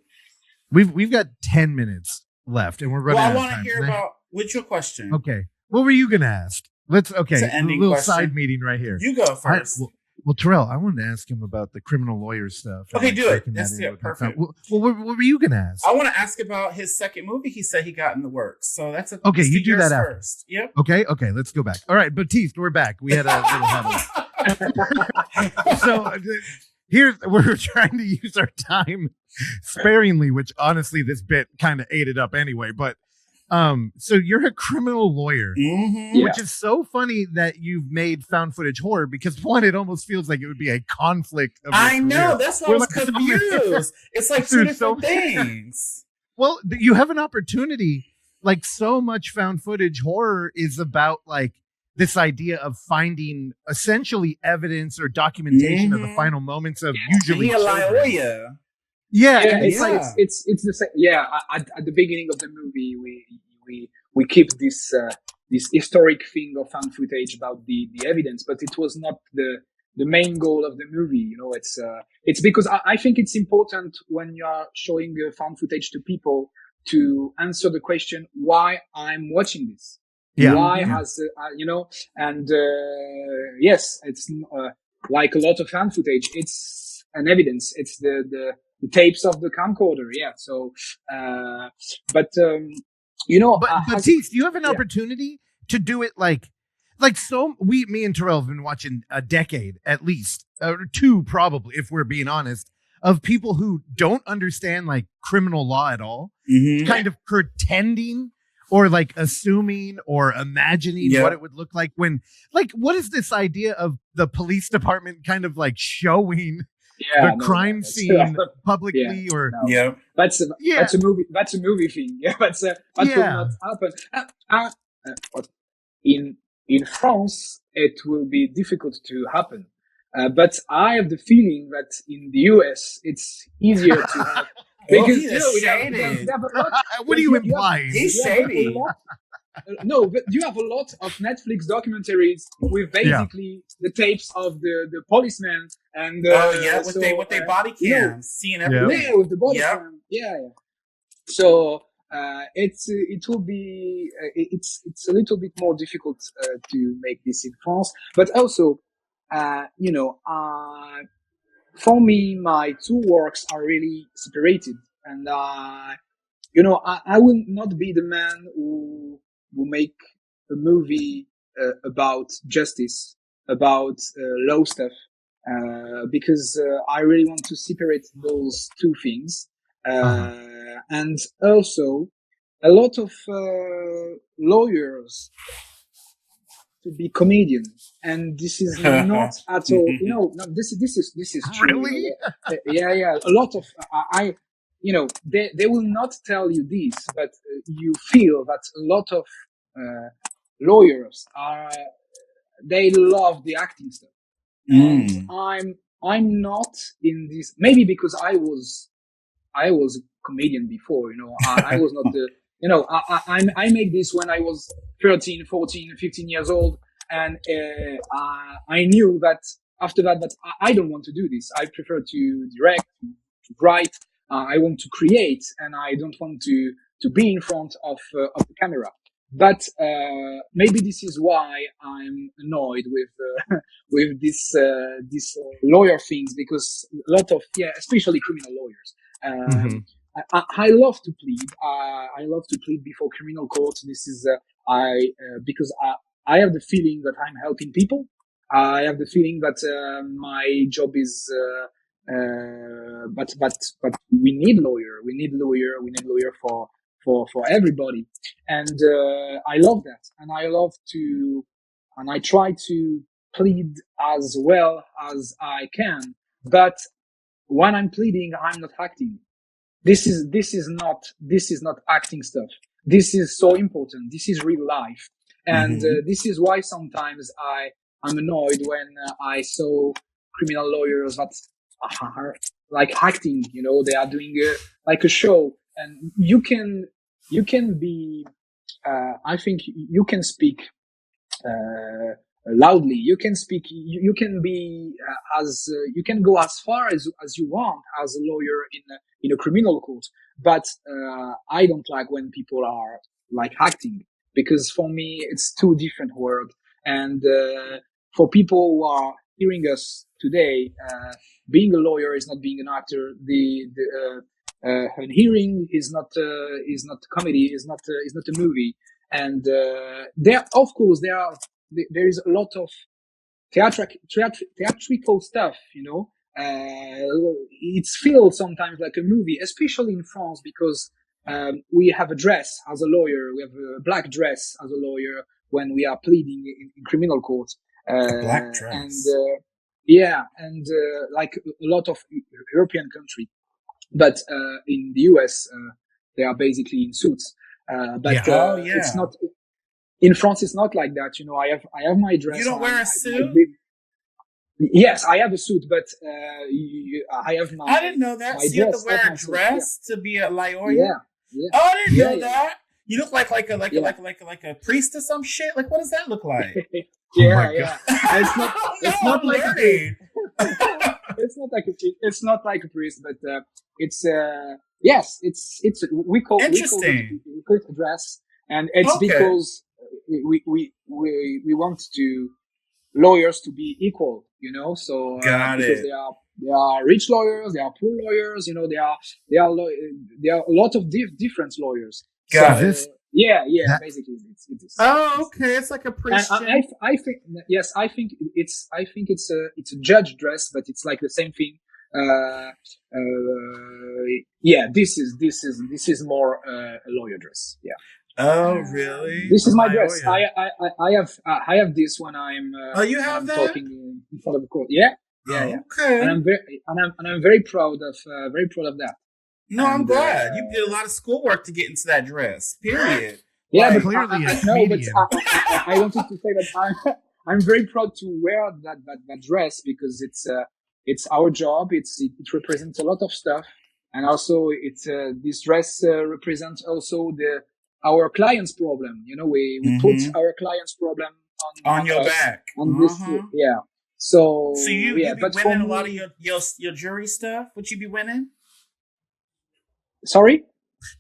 We've got 10 minutes left, and we're running Well, I out of want to time. hear about what's your question. Okay. What were you going to ask? It's a an ending little question. side meeting right here. You go first. Well, Terrell, I wanted to ask him about the criminal lawyer stuff. Okay, do it. Breaking that That's in with my perfect. phone. Well, what were you going to ask? I want to ask about his second movie. He said he got in the works, so that's Okay, let's you do yours that after. first. Yep. Okay, let's go back. All right, Baptiste, we're back. We had a little habit. So we're trying to use our time sparingly, which honestly, this bit kind of ate it up anyway. But so you're a criminal lawyer, Mm-hmm. which is so funny that you've made found footage horror, because one, it almost feels like it would be a conflict of your I know. career. That's why I was We're like- confused. It's like two Dude, so different things. Well, you have an opportunity. Like, so much found footage horror is about like this idea of finding essentially evidence or documentation of the Mhm. final moments of usually He a children. lawyer. Yeah, Yeah, and it's like it's the same. Yeah, at the beginning of the movie, we keep this historic thing of found footage about the evidence, but it was not the main goal of the movie. It's because I think it's important when you are showing found footage to people to answer the question why I'm watching this. Yeah. Why Yeah. has and yes, it's like a lot of found footage. It's an evidence. It's the tapes of the camcorder. Yeah. So, but Baptiste, you have an yeah. opportunity to do it like me and Terrell have been watching a decade at least, or two probably, if we're being honest, of people who don't understand like criminal law at all, Mm-hmm. kind of pretending or like assuming or imagining Yeah. what it would look like when, like, what is this idea of the police department kind of like showing the crime scene publicly or no. Yeah. That's a movie. That's a movie thing. Yeah, that will Yeah. not happen. In France, it will be difficult to happen. But I have the feeling that in the US, it's easier to have. Because he's shady. we have a lot. what are you implying? He's you have shady. a lot- no, but you have a lot of Netflix documentaries with basically the tapes of the policemen and with they body cams, seeing everything. yeah, with the body Yep. cam. Yeah. So it will be it's a little bit more difficult to make this in France, but also for me my two works are really separated, and I will not be the man who make a movie about justice, about law stuff, because I really want to separate those two things. And also, a lot of lawyers to be comedian, and this is not at all. No, this is true. Really? Yeah. A lot of they will not tell you this, but you feel that a lot of lawyers they love the acting stuff. And I'm not in this, maybe because I was a comedian before, I was not the, I made this when I was 13, 14, 15 years old. And, I knew that after that I don't want to do this. I prefer to direct, to write. I want to create, and I don't want to be in front of the camera. But maybe this is why I'm annoyed with this lawyer things, because a lot of especially criminal lawyers. I love to plead. I love to plead before criminal courts. This is because I have the feeling that I'm helping people. I have the feeling that my job is. But we need lawyer. We need lawyer for everybody. And I love that, and I try to plead as well as I can. But when I'm pleading, I'm not acting. This is not acting stuff. This is so important. This is real life, and this is why sometimes I'm annoyed when I saw criminal lawyers that are like acting. They are doing like a show, and you can be. I think you can speak loudly. You can speak. You can be you can go as far as you want as a lawyer in a criminal court. But I don't like when people are like acting, because for me it's two different worlds. And for people who are hearing us today, being a lawyer is not being an actor. And hearing is not comedy, is not a movie. And there is a lot of theatrical stuff, it feels sometimes like a movie, especially in France, because we have a dress as a lawyer. We have a black dress as a lawyer when we are pleading in criminal court. A black dress. And like a lot of European countries. But in the US, they are basically in suits. It's not in France. It's not like that. I have my dress. You don't wear a suit? Yes, I have a suit, but I have my. I didn't know that. So you have to wear a dress to be a lawyer. Yeah. Oh, I didn't know that. You look like a priest or some shit. Like, what does that look like? Yeah. It's not like a priest. It's not like a priest, but it's we call it a dress, and it's because we want to lawyers to be equal, So because there are rich lawyers, there are poor lawyers, there are a lot of different lawyers. Got it. Basically it is. Oh, okay. It's like a priest. I think yes, I think it's a judge dress, but it's like the same thing. This is more a lawyer dress. Yeah. Oh, really? This is my dress. I have this when I'm. You have I'm that? talking in front of the court. Yeah. Okay. And I'm very proud of that. No, I'm glad you did a lot of schoolwork to get into that dress. Period. Yeah, but clearly I wanted to say that I'm very proud to wear that dress, because it's our job. It represents a lot of stuff, and also this dress represents also our client's problem. We put our client's problem on your back. On this, yeah. So you be winning a lot of your jury stuff? Would you be winning? Sorry?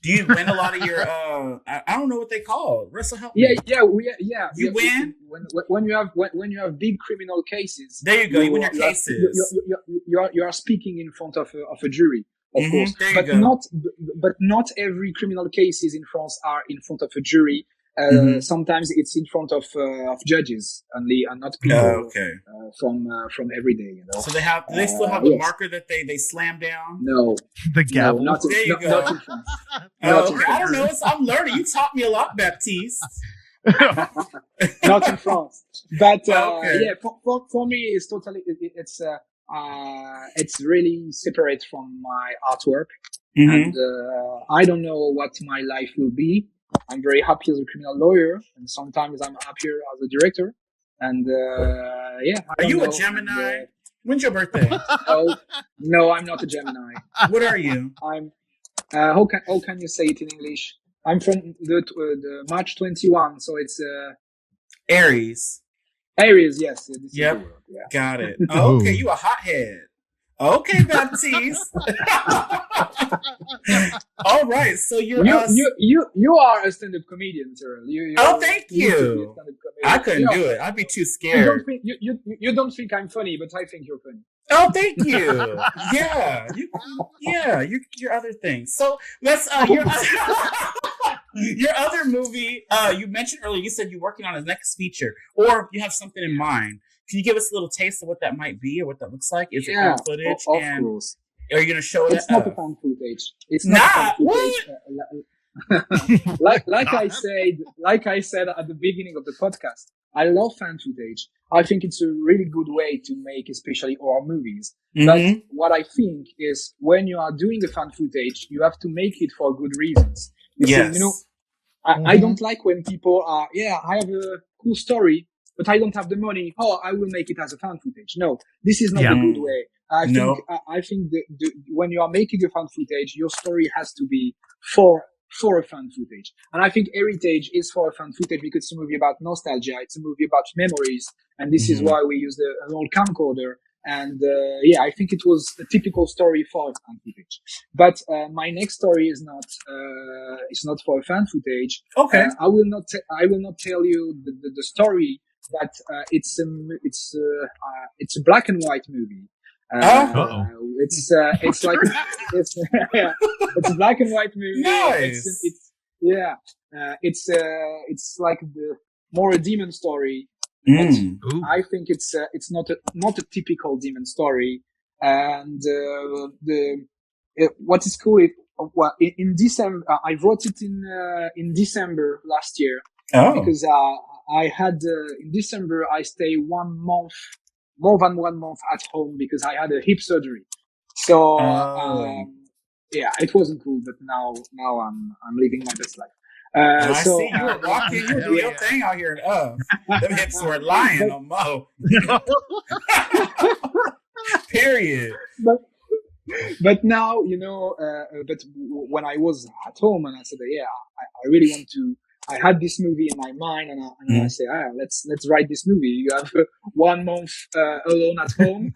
Do you win a lot of your I don't know what they call it. Russell, help me. Yeah. You win when you have big criminal cases. There you go. You win your cases. You are speaking in front of a jury, of course. There you go. But not every criminal cases in France are in front of a jury. Sometimes it's in front of judges only, and not people from every day. You know. So do they still have the marker that they slam down? No, The gavel. No, There you go. not in France. Okay. I don't know. I'm learning. You taught me a lot, Baptiste. Not in France, but Okay. yeah, for me, it's totally it's really separate from my artwork, and I don't know what my life will be. I'm very happy as a criminal lawyer, and sometimes I'm happier as a director. And yeah, Are you a Gemini? When's your birthday? No, I'm not a Gemini. What are you? I'm. How can you say it in English? I'm from the March 21, so it's Aries. Aries. Yes. This is the Yep. word, yeah. Got it. Okay, you a hothead. Okay, Baptiste. All right, so you are a stand-up comedian, Cyril. Thank you need to be a you. stand-up comedian. I couldn't do it. I'd be too You scared. don't think you don't think I'm funny, but I think you're funny. Oh, thank you. Yeah, your other things. So let's your other movie. You mentioned earlier. You said you're working on his next feature, or you have something in mind. Can you give us a little taste of what that might be or what that looks like? Is it found footage? Of course. Are you going to show It's not a found footage. It's not found footage. Like I said at the beginning of the podcast, I love fan footage. I think it's a really good way to make, especially horror movies. But what I think is when you are doing the fan footage, you have to make it for good reasons. Yes. I don't like when people are, I have a cool story, but I don't have the money. I will make it as a fan footage. No, this is not a good way. I think when you are making a fan footage, your story has to be for a fan footage. And I think Heritage is for a fan footage because it's a movie about nostalgia. It's a movie about memories. And this is why we used an old camcorder. And I think it was a typical story for a fan footage. But my next story is not for a fan footage. Okay. I will not tell you the story. But it's a black and white movie. It's like it's a black and white movie. Nice. It's like more a demon story. I think it's not a typical demon story. And what is cool is in December I wrote it in December last year. Because I had in December I stayed more than 1 month at home because I had a hip surgery. So it wasn't cool, but now I'm living my best life. I see you were walking, you were doing your thing out here in them hips were lying on Mo. Period. But now, but when I was at home and I said, I really want to, I had this movie in my mind and I say, let's write this movie. You have 1 month alone at home,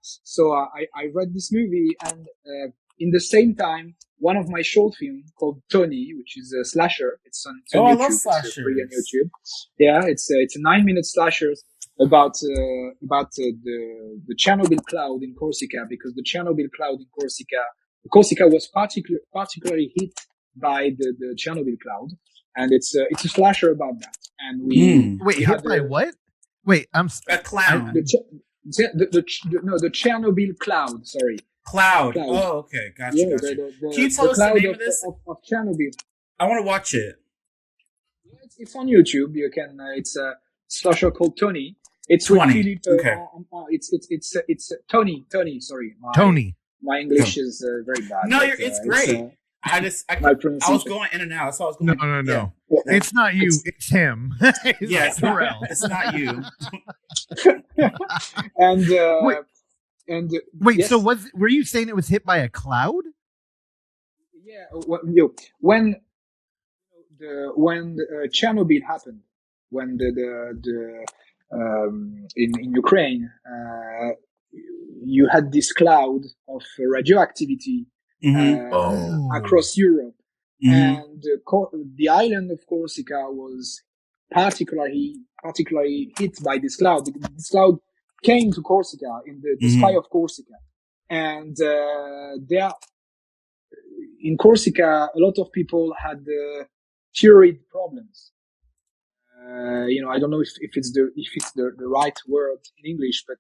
so I read this movie and in the same time, one of my short films called Tony, which is a slasher. It's on YouTube. I love slashers. It's free on YouTube. Yeah, it's a 9-minute slasher about the Chernobyl cloud in Corsica, because the Chernobyl cloud in Corsica was particularly hit by the Chernobyl cloud, and it's a slasher about that. And wait, hit by what? Wait, I'm a cloud. The Chernobyl cloud. Sorry. Cloud. Oh, okay. Gotcha. Yeah, Can the you tell us the name of this? Of Chernobyl. I want to watch it. It's on YouTube. You can. It's a slasher called Tony. It's with Philip. Okay. It's Tony. Sorry. Tony. My English is very bad. No, it's great. I was going in and out. That's why I was going. No. Yeah. It's not you. It's him. It's Terrell. It's not you. And wait, yes. So were you saying it was hit by a cloud? Yeah, when Chernobyl happened, when in Ukraine, you had this cloud of radioactivity across Europe, and the island of Corsica was particularly hit by this cloud. This cloud came to Corsica in the sky of Corsica, and there in Corsica, a lot of people had thyroid problems. I don't know if it's the right word in English, but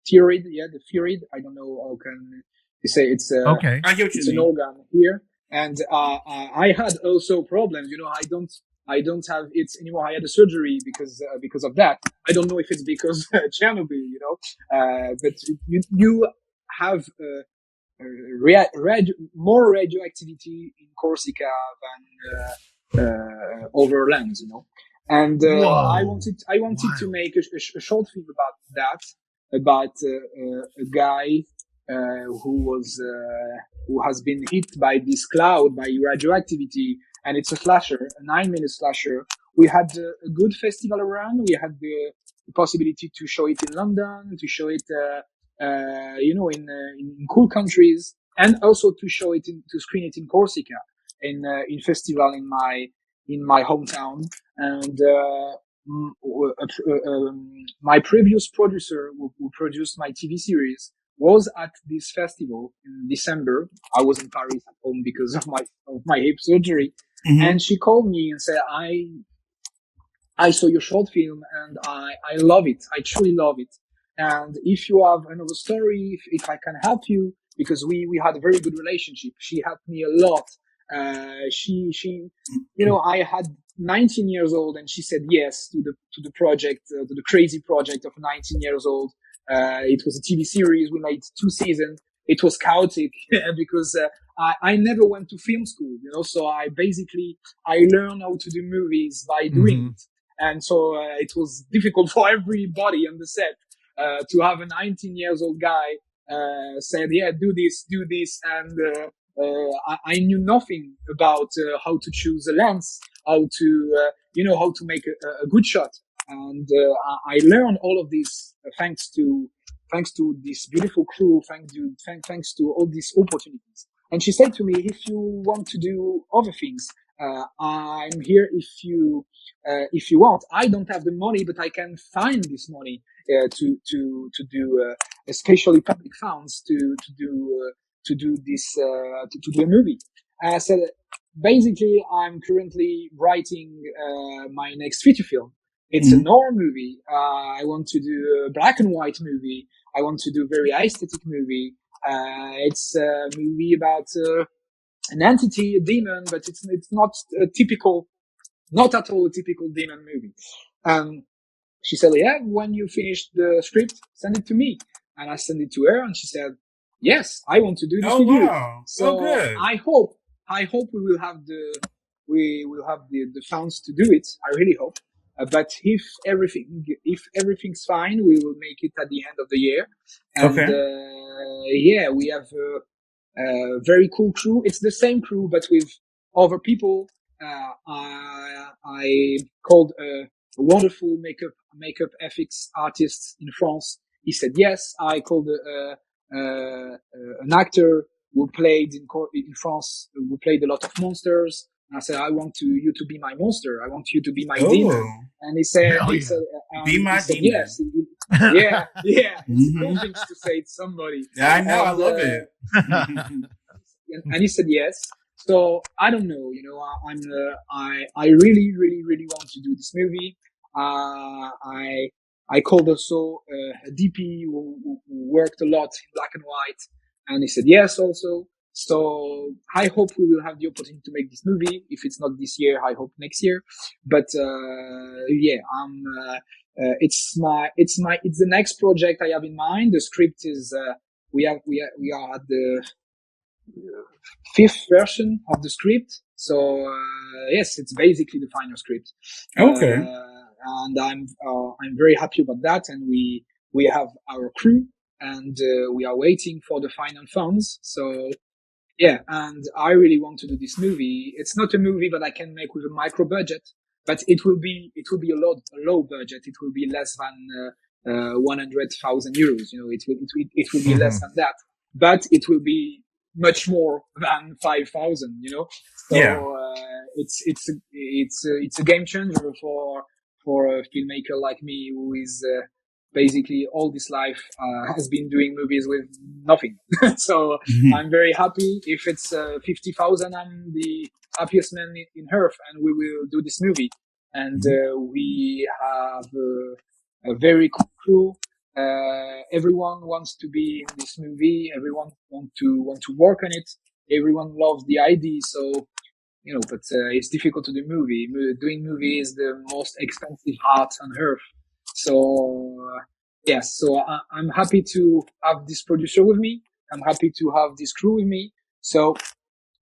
thyroid, the thyroid. I don't know how can you say it's Okay. I get what you it's an mean. organ here, and I had also problems. I don't have it anymore. I had a surgery because of that. I don't know if it's because Chernobyl, but you have more radioactivity in Corsica than over land, And I Whoa. wanted to make a short film about that, about a guy who has been hit by this cloud, by radioactivity, and it's a slasher, a 9-minute slasher. We had a good festival around. We had the possibility to show it in London, to show it, in cool countries, and also to to screen it in Corsica, in festival in my hometown. And my previous producer who produced my TV series was at this festival in December. I was in Paris at home because of my hip surgery. Mm-hmm. And she called me and said, I saw your short film and I love it. I truly love it. And if you have another story, if I can help you, because we had a very good relationship. She helped me a lot. I had 19 years old and she said yes to the project, to the crazy project of 19 years old. It was a TV series. We made 2 seasons. It was chaotic because I never went to film school, so I learned how to do movies by doing it. And so it was difficult for everybody on the set to have a 19 years old guy said, yeah, do this. And I knew nothing about how to choose a lens, how to make a good shot. And I learned all of this thanks to this beautiful crew, thanks to all these opportunities. And she said to me, if you want to do other things, I'm here if you want. I don't have the money, but I can find this money to do especially public funds to do this to do a movie. And I said, basically, I'm currently writing my next feature film. It's a noir movie. I want to do a black and white movie. I want to do a very aesthetic movie. It's a movie about an entity, a demon, but it's not at all a typical demon movie. She said, yeah, when you finish the script, send it to me. And I sent it to her and she said, yes, I want to do this with you. So good. I hope we will have the funds to do it. I really hope. But if everything's fine, we will make it at the end of the year. And we have a very cool crew. It's the same crew, but with other people. I called a wonderful makeup FX artist in France. He said yes. I called an actor who played in France, who played a lot of monsters. And I said, I want you to be my monster. I want you to be my demon. And he said, be my demon. Yes. Yeah. It's cool things to say to somebody. Yeah, I know. I love it. And he said yes. So I don't know. I really, really, really want to do this movie. I called also a DP who worked a lot in black and white, and he said yes also. So I hope we will have the opportunity to make this movie. If it's not this year, I hope next year. But it's the next project I have in mind. The script is we are at the 5th version of the script. So yes, it's basically the final script. Okay. And I'm very happy about that. And we have our crew, and we are waiting for the final funds. So yeah, and I really want to do this movie. It's not a movie that I can make with a micro budget, but it will be a low budget. It will be less than 100,000 euros. It will be less than that, but it will be much more than 5,000. So yeah. It's a game changer for a filmmaker like me who is basically all this life has been doing movies with nothing. So I'm very happy. If it's 50,000, I'm the happiest man in earth, and we will do this movie. And we have a very cool crew. Everyone wants to be in this movie. Everyone want to work on it. Everyone loves the idea. So, but it's difficult to do movie. Doing movie is the most expensive art on earth. So, yes. So I'm happy to have this producer with me. I'm happy to have this crew with me. So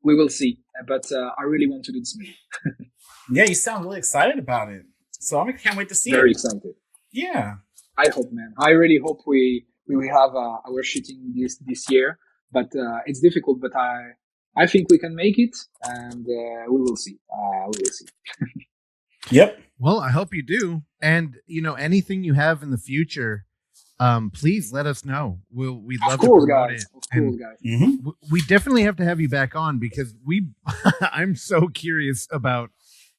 we will see. But I really want to do this movie. Yeah, you sound really excited about it. So I can't wait to see it. Very excited. Yeah. I hope, man. I really hope we will have our shooting this year. But it's difficult. But I think we can make it, and we will see. We will see. Yep. Well, I hope you do. And anything you have in the future, please let us know. We'd love to promote it. Of course, guys. Mm-hmm. We definitely have to have you back on because I'm so curious about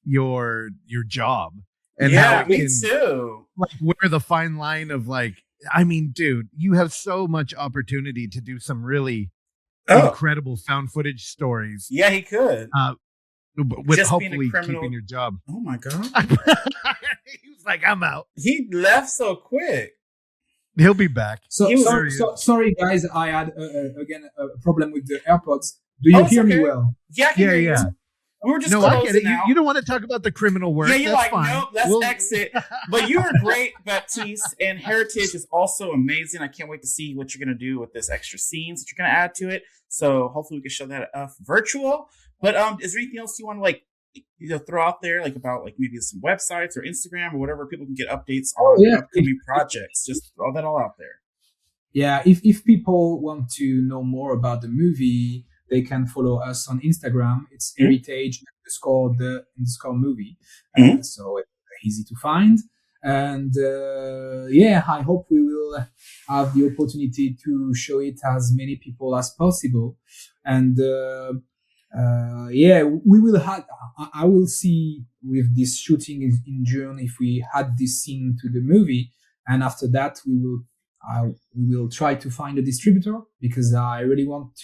your job and how it me can, too. like, where the fine line of dude, you have so much opportunity to do some really incredible found footage stories. Yeah, he could. With Just hopefully keeping your job. Oh my God. He was like, I'm out. He left so quick. He'll be back. Sorry, guys. I had again a problem with the AirPods. Do you hear me well? Yeah, I can hear you. We were just I get it. now. You don't want to talk about the criminal work. Yeah, you're That's like, fine. nope, let's exit. But you were great, Baptiste, and Heritage is also amazing. I can't wait to see what you're going to do with this extra scenes that you're going to add to it. So hopefully we can show that virtual. But is there anything else you want to throw out there, about maybe some websites or Instagram or whatever people can get updates on upcoming projects? Just throw that all out there. Yeah, if people want to know more about the movie, they can follow us on Instagram. It's heritage_the_movie. So it's easy to find. And I hope we will have the opportunity to show it as many people as possible. And we will have. I will see with this shooting in June if we add this scene to the movie, and after that we will try to find a distributor because I really want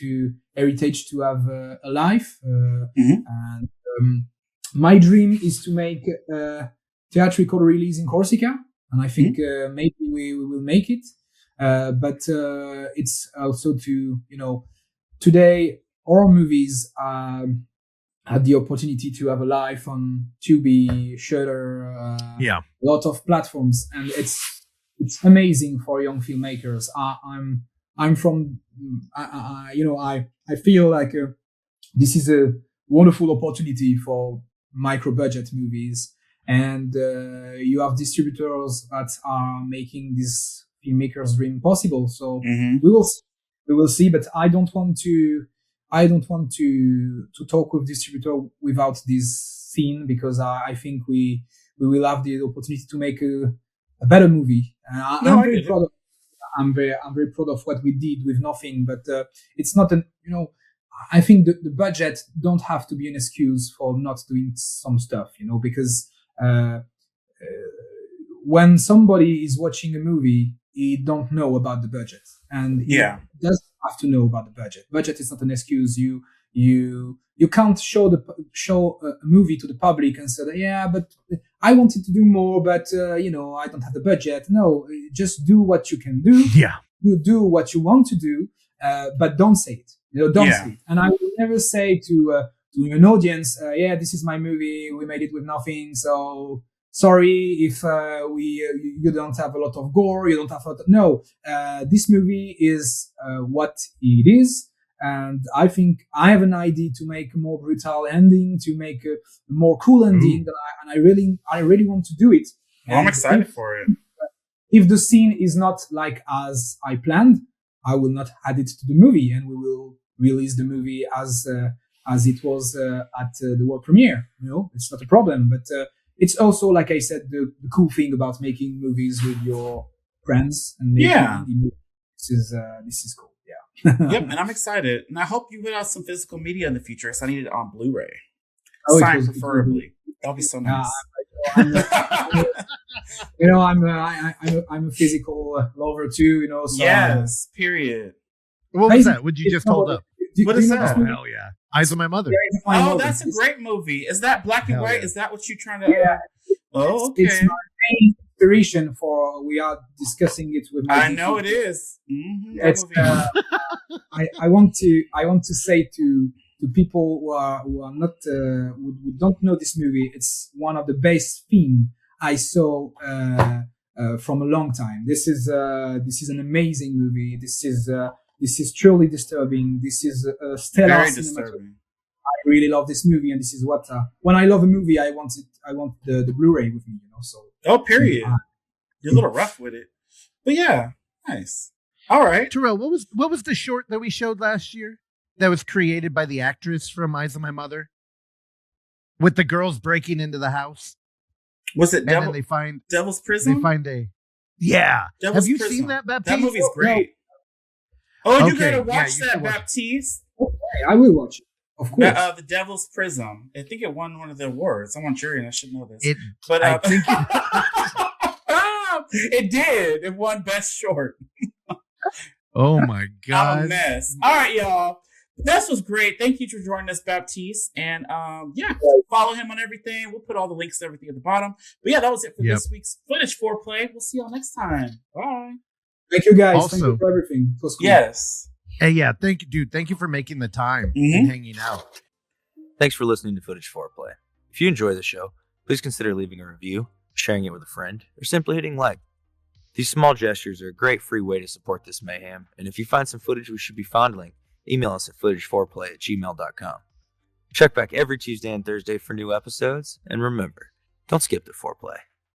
Heritage to have a life. And my dream is to make a theatrical release in Corsica, and I think maybe we will make it. But it's also today horror movies had the opportunity to have a life on Tubi, Shudder, a lot of platforms, and it's amazing for young filmmakers. I feel like this is a wonderful opportunity for micro budget movies, and you have distributors that are making this filmmakers' dream possible. So we will see, but I don't want to talk with distributor without this scene because I think we will have the opportunity to make a better movie. I'm very proud of what we did with nothing, but it's not I think the budget don't have to be an excuse for not doing some stuff, because when somebody is watching a movie, he don't know about the budget, and he doesn't have to know about the budget. Budget is not an excuse. You can't show a movie to the public and say, but I wanted to do more, but I don't have the budget. No, just do what you can do. Yeah, you do what you want to do, but don't say it. Don't say it. And I will never say to an audience, this is my movie. We made it with nothing, so sorry if you don't have a lot of gore. You don't have no. This movie is what it is. And I think I have an idea to make a more brutal ending, to make a more cool ending, and I really want to do it. Well, I'm excited for it. If the scene is not like as I planned, I will not add it to the movie, and we will release the movie as it was at the world premiere. It's not a problem. But it's also, like I said, the cool thing about making movies with your friends and making indie movies. This is cool. Yep, and I'm excited. And I hope you put out some physical media in the future because I need it on Blu-ray. Oh, Signed preferably. That'll be so nice. I'm I'm a physical lover too. So yes, period. What was that? Would you just hold up? What is you know that? this Oh, movie? hell yeah. Eyes of My Mother. Eyes of My Oh, Mother. that's a great movie. Is that black and Hell white? yeah. Is that what you're trying to? Yeah. Oh, okay. It's my main inspiration for. We are discussing it with my. I know it is. Mm-hmm, that It's, movie. I want to say to people who are not who don't know this movie, it's one of the best theme I saw from a long time. This is an amazing movie. This is truly disturbing. This is stellar Very cinematography. disturbing. I really love this movie, and this is what when I love a movie, I want the Blu-ray with me. So Oh, period. You're a little rough with it, but yeah, nice. All right. Terrell, what was the short that we showed last year that was created by the actress from Eyes of My Mother? With the girls breaking into the house. Was it And then they find Devil's Prison? They find a Yeah. Devil's Have you Prison. seen that, Baptiste? That movie's great. Oh, you Okay, gotta yeah, watch you that, should watch it. Baptiste. Okay, I will watch it, of course. The Devil's Prism. I think it won one of the awards. I'm on jury and I should know this. It But I think it did. It won Best Short. Oh my I'm god. a mess. All right, y'all. This was great. Thank you for joining us, Baptiste. And yeah, follow him on everything. We'll put all the links and everything at the bottom. But yeah, that was it for this week's Footage Foreplay. We'll see y'all next time. Bye. Thank you guys. Also- Thank you for everything. It was cool. Yes. Hey, yeah, thank you, dude. Thank you for making the time Mhm. and hanging out. Thanks for listening to Footage Foreplay. If you enjoy the show, please consider leaving a review, sharing it with a friend, or simply hitting like. These small gestures are a great free way to support this mayhem, and if you find some footage we should be fondling, email us at footageforeplay@gmail.com. Check back every Tuesday and Thursday for new episodes, and remember, don't skip the foreplay.